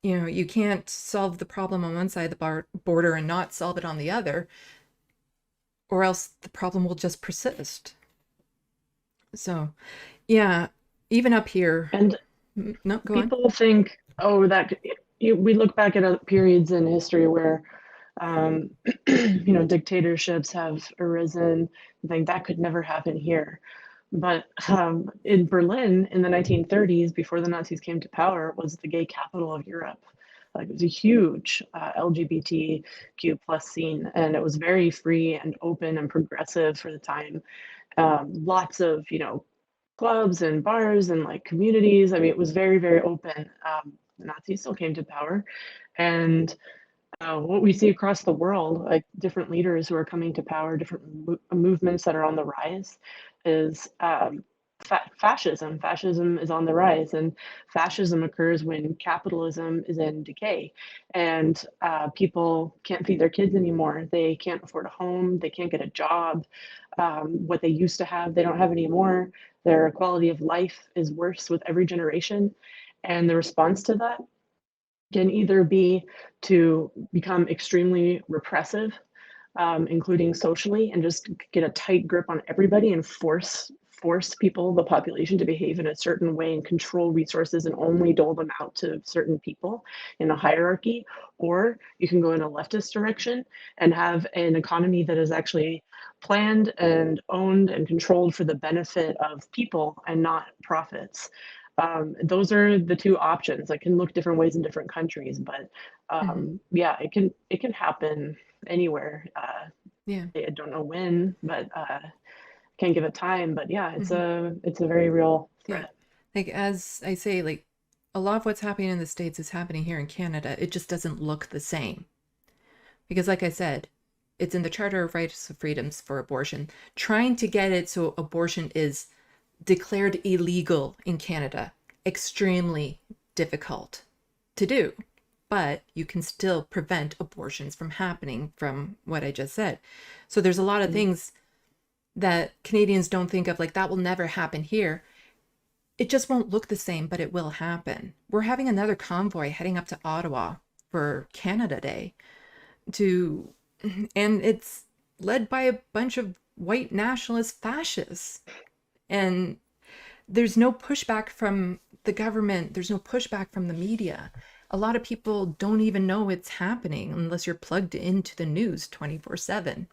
Speaker 1: You can't solve the problem on one side of the border and not solve it on the other, or else the problem will just persist. So, yeah, even up here.
Speaker 2: And
Speaker 1: no, go on.
Speaker 2: people think, we look back at periods in history where, dictatorships have arisen. I think that could never happen here. But in Berlin in the 1930s, before the Nazis came to power, was the gay capital of Europe. Like, it was a huge LGBTQ plus scene, and it was very free and open and progressive for the time. Lots of, clubs and bars and like communities. I mean, it was very, very open. The Nazis still came to power. And what we see across the world, like different leaders who are coming to power, different movements that are on the rise, is fascism. Fascism is on the rise, and fascism occurs when capitalism is in decay, and people can't feed their kids anymore. They can't afford a home. They can't get a job. What they used to have, they don't have anymore. Their quality of life is worse with every generation, and the response to that can either be to become extremely repressive, including socially, and just get a tight grip on everybody and force people, the population, to behave in a certain way and control resources and only dole them out to certain people in a hierarchy. Or you can go in a leftist direction and have an economy that is actually planned and owned and controlled for the benefit of people and not profits. Those are the two options. It can look different ways in different countries, but
Speaker 1: Hmm.
Speaker 2: yeah, it can happen anywhere.
Speaker 1: Yeah.
Speaker 2: I don't know when, but can't give it time. But yeah,
Speaker 1: Hmm.
Speaker 2: it's a very real
Speaker 1: Yeah.
Speaker 2: threat.
Speaker 1: Like, as I say, like, a lot of what's happening in the States is happening here in Canada. It just doesn't look the same. Because, like I said, it's in the Charter of Rights and Freedoms for abortion. Trying to get it so abortion is declared illegal in Canada, extremely difficult to do. But you can still prevent abortions from happening, from what I just said. So there's a lot of
Speaker 2: Mhm.
Speaker 1: things that Canadians don't think of, like that will never happen here. It just won't look the same, but it will happen. We're having another convoy heading up to Ottawa for Canada Day to, and it's led by a bunch of white nationalist fascists. And there's no pushback from the government, there's no pushback from the media. A lot of people don't even know it's happening unless you're plugged into the news 24/7.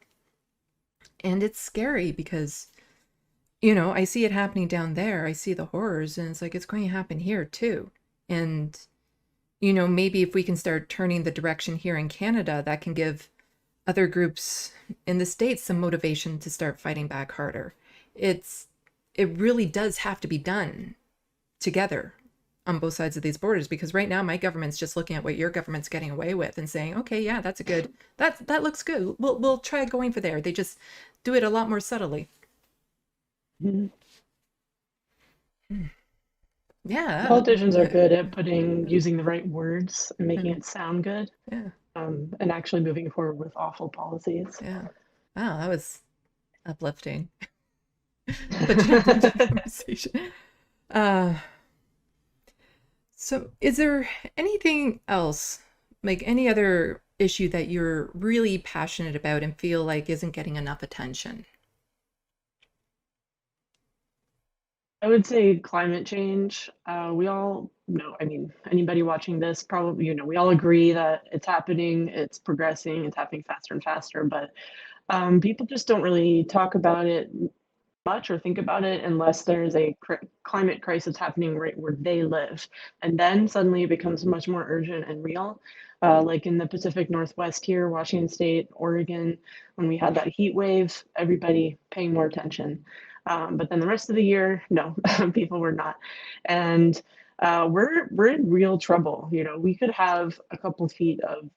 Speaker 1: And it's scary because, I see it happening down there. I see the horrors, and it's like it's going to happen here too. And, maybe if we can start turning the direction here in Canada, that can give other groups in the States some motivation to start fighting back harder. It's it really does have to be done together on both sides of these borders, because right now my government's just looking at what your government's getting away with and saying, okay, yeah, that's a good, that looks good. We'll try going for there. They just do it a lot more subtly.
Speaker 2: Mhm.
Speaker 1: Yeah.
Speaker 2: Politicians are good at using the right words and making it sound good,
Speaker 1: Yeah.
Speaker 2: and actually moving forward with awful policies.
Speaker 1: Yeah. Wow, that was uplifting. Such an uplifting conversation. Uh, so is there anything else, like any other issue that you're really passionate about and feel like isn't getting enough attention?
Speaker 2: I would say climate change. We all know, I mean, anybody watching this probably, we all agree that it's happening, it's progressing, it's happening faster and faster, but people just don't really talk about it much or think about it unless there's a climate crisis happening right where they live. And then suddenly it becomes much more urgent and real. Like in the Pacific Northwest here, Washington State, Oregon, when we had that heat wave, everybody paying more attention. But then the rest of the year, no, people were not. And we're in real trouble. We could have a couple feet of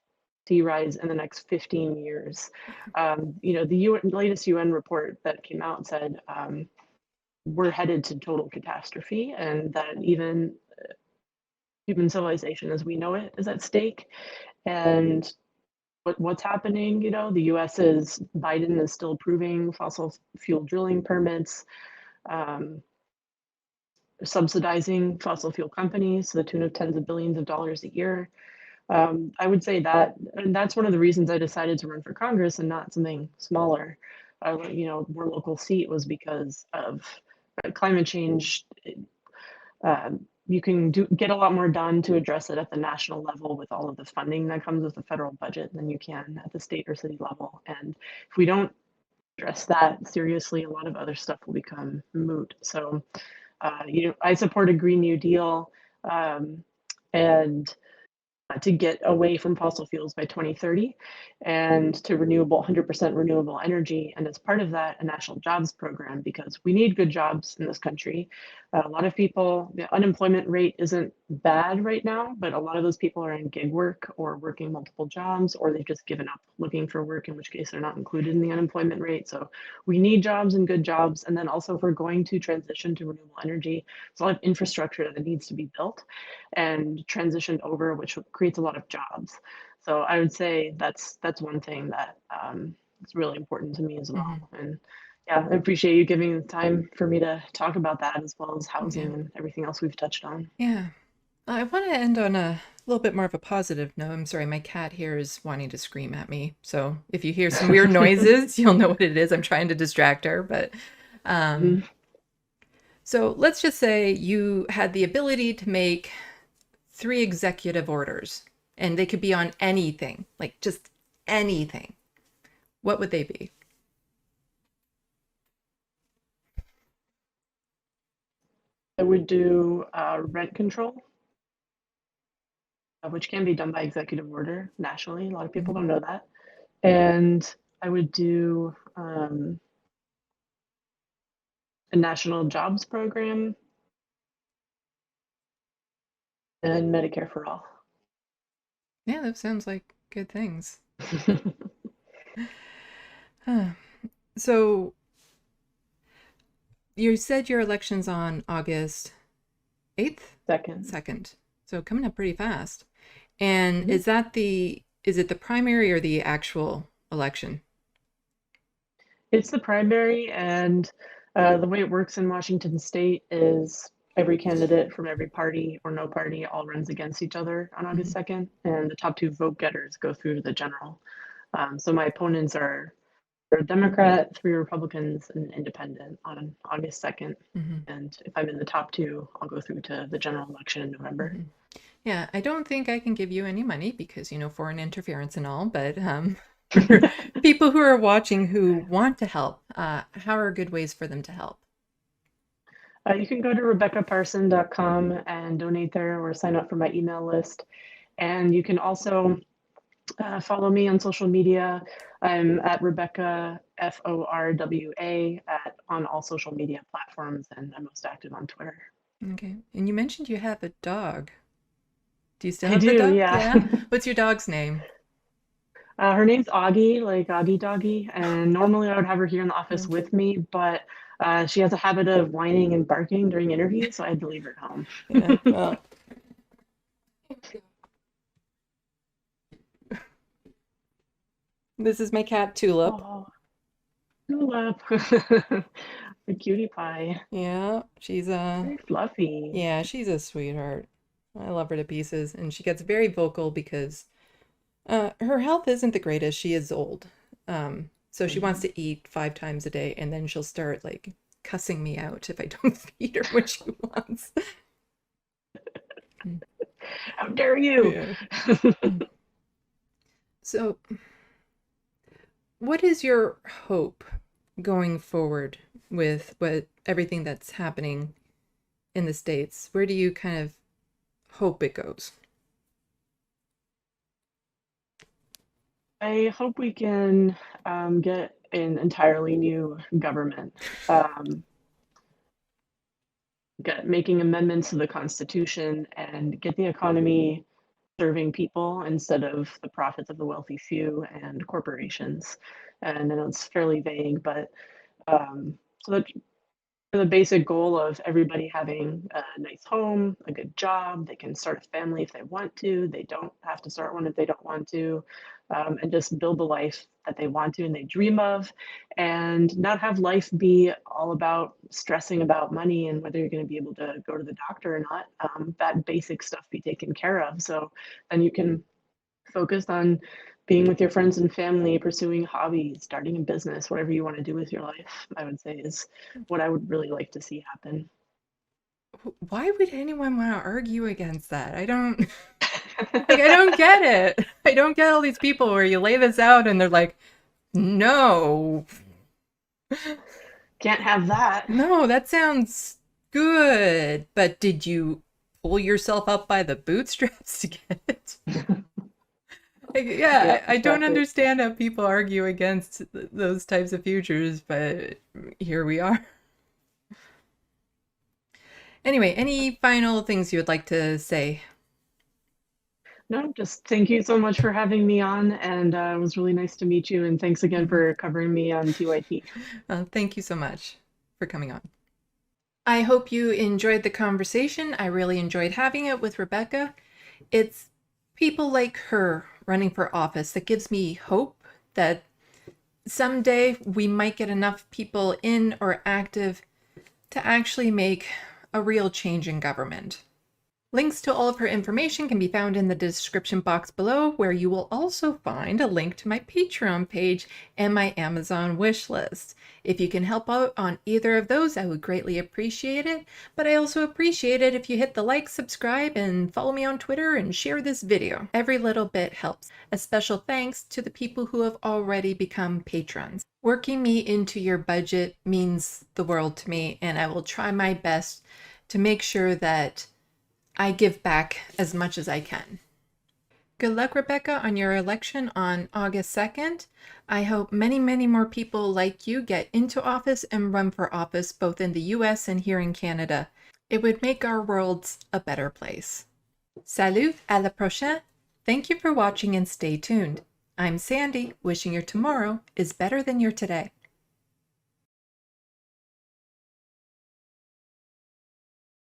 Speaker 2: sea rise in the next 15 years. The latest UN report that came out said we're headed to total catastrophe, and that even human civilization as we know it is at stake. And what's happening? The U.S. is Biden is still approving fossil fuel drilling permits, um, subsidizing fossil fuel companies to the tune of tens of billions of dollars a year. I would say that, and that's one of the reasons I decided to run for Congress and not something smaller, more local seat, was because of climate change. You can get a lot more done to address it at the national level with all of the funding that comes with the federal budget than you can at the state or city level. And if we don't address that seriously, a lot of other stuff will become moot. So, I support a Green New Deal, um, and to get away from fossil fuels by 2030 and to 100% renewable energy. And as part of that, a national jobs program, because we need good jobs in this country. A lot of people, the unemployment rate isn't bad right now, but a lot of those people are in gig work or working multiple jobs, or they've just given up looking for work, in which case they're not included in the unemployment rate. So we need jobs and good jobs. And then also, if we're going to transition to renewable energy, there's a lot of infrastructure that needs to be built and transitioned over, which creates a lot of jobs. So I would say that's one thing that is really important to me as well.
Speaker 1: Hmm.
Speaker 2: And yeah, I appreciate you giving the time for me to talk about that, as well as
Speaker 1: Yeah.
Speaker 2: housing and everything else we've touched on.
Speaker 1: Yeah. I want to end on a little bit more of a positive note. I'm sorry, my cat here is wanting to scream at me. So if you hear some weird noises, you'll know what it is. I'm trying to distract her, but
Speaker 2: Mhm.
Speaker 1: so let's just say you had the ability to make 3 executive orders, and they could be on anything, like just anything. What would they be?
Speaker 2: I would do rent control, which can be done by executive order nationally. A lot of people
Speaker 1: Mhm.
Speaker 2: don't know that. And I would do a national jobs program and Medicare for all.
Speaker 1: Yeah, that sounds like good things. Huh. So you said your election's on August 8th?
Speaker 2: Second.
Speaker 1: 2nd. So coming up pretty fast. And
Speaker 2: Mhm.
Speaker 1: is it the primary or the actual election?
Speaker 2: It's the primary, and the way it works in Washington State is every candidate from every party or no party all runs against each other on August
Speaker 1: Mhm.
Speaker 2: 2nd, and the top two vote getters go through to the general. So my opponents are a Democrat, three Republicans, and an independent on August 2nd.
Speaker 1: Mhm.
Speaker 2: And if I'm in the top two, I'll go through to the general election in November.
Speaker 1: Mhm. Yeah, I don't think I can give you any money because, foreign interference and all, but for people who are watching who want to help, how are good ways for them to help?
Speaker 2: You can go to RebeccaParson.com and donate there or sign up for my email list. And you can also follow me on social media. I'm at Rebecca FORWA on all social media platforms, and I'm most active on Twitter.
Speaker 1: Okay. And you mentioned you have a dog. Do you still
Speaker 2: I
Speaker 1: have the
Speaker 2: do,
Speaker 1: dog?
Speaker 2: yeah.
Speaker 1: Yeah. What's your dog's name?
Speaker 2: Her name's Augie, like Augie Doggy, and normally I would have her here in the office
Speaker 1: Okay.
Speaker 2: with me, but she has a habit of whining and barking during interviews, so I had to leave her at home.
Speaker 1: Yeah. Well, this is my cat Tulip.
Speaker 2: Oh, Tulip, the cutie pie,
Speaker 1: Yeah, she's a
Speaker 2: very fluffy.
Speaker 1: yeah, she's a sweetheart. I love her to pieces, and she gets very vocal because her health isn't the greatest. She is old. So she wants
Speaker 2: Mhm.
Speaker 1: to eat 5 times a day, and then she'll start like cussing me out if I don't feed her what she wants. Mm.
Speaker 2: How dare you?
Speaker 1: Yeah. Mm. So, what is your hope going forward with everything that's happening in the States? Where do you kind of hope it goes?
Speaker 2: I hope we can get an entirely new government. Um, making amendments to the Constitution and get the economy serving people instead of the profits of the wealthy few and corporations. And then it's fairly vague, but so that for the basic goal of everybody having a nice home, a good job, they can start a family if they want to, they don't have to start one if they don't want to, and just build the life that they want to and they dream of, and not have life be all about stressing about money and whether you're going to be able to go to the doctor or not. That basic stuff be taken care of. So then you can focus on being with your friends and family, pursuing hobbies, starting a business, whatever you want to do with your life, I would say is what I would really like to see happen.
Speaker 1: Why would anyone want to argue against that? I don't like I don't get it. I don't get all these people where you lay this out and they're like, "No.
Speaker 2: Can't have that.
Speaker 1: No, that sounds good." But did you pull yourself up by the bootstraps to get it.
Speaker 2: Yeah,
Speaker 1: I don't
Speaker 2: exactly.
Speaker 1: understand how people argue against those types of futures, but here we are. Anyway, any final things you would like to say?
Speaker 2: No, just thank you so much for having me on, and it was really nice to meet you. And thanks again for covering me on TYT.
Speaker 1: Thank you so much for coming on. I hope you enjoyed the conversation. I really enjoyed having it with Rebecca. It's people like her running for office that gives me hope that someday we might get enough people in or active to actually make a real change in government. Links to all of her information can be found in the description box below, where you will also find a link to my Patreon page and my Amazon wish list. If you can help out on either of those, I would greatly appreciate it. But I also appreciate it if you hit the like, subscribe, and follow me on Twitter and share this video. Every little bit helps. A special thanks to the people who have already become patrons. Working me into your budget means the world to me, and I will try my best to make sure that I give back as much as I can. Good luck, Rebecca, on your election on August 2nd. I hope many, many more people like you get into office and run for office, both in the US and here in Canada. It would make our worlds a better place. Salut, à la prochaine. Thank you for watching and stay tuned. I'm Sandy, wishing your tomorrow is better than your today.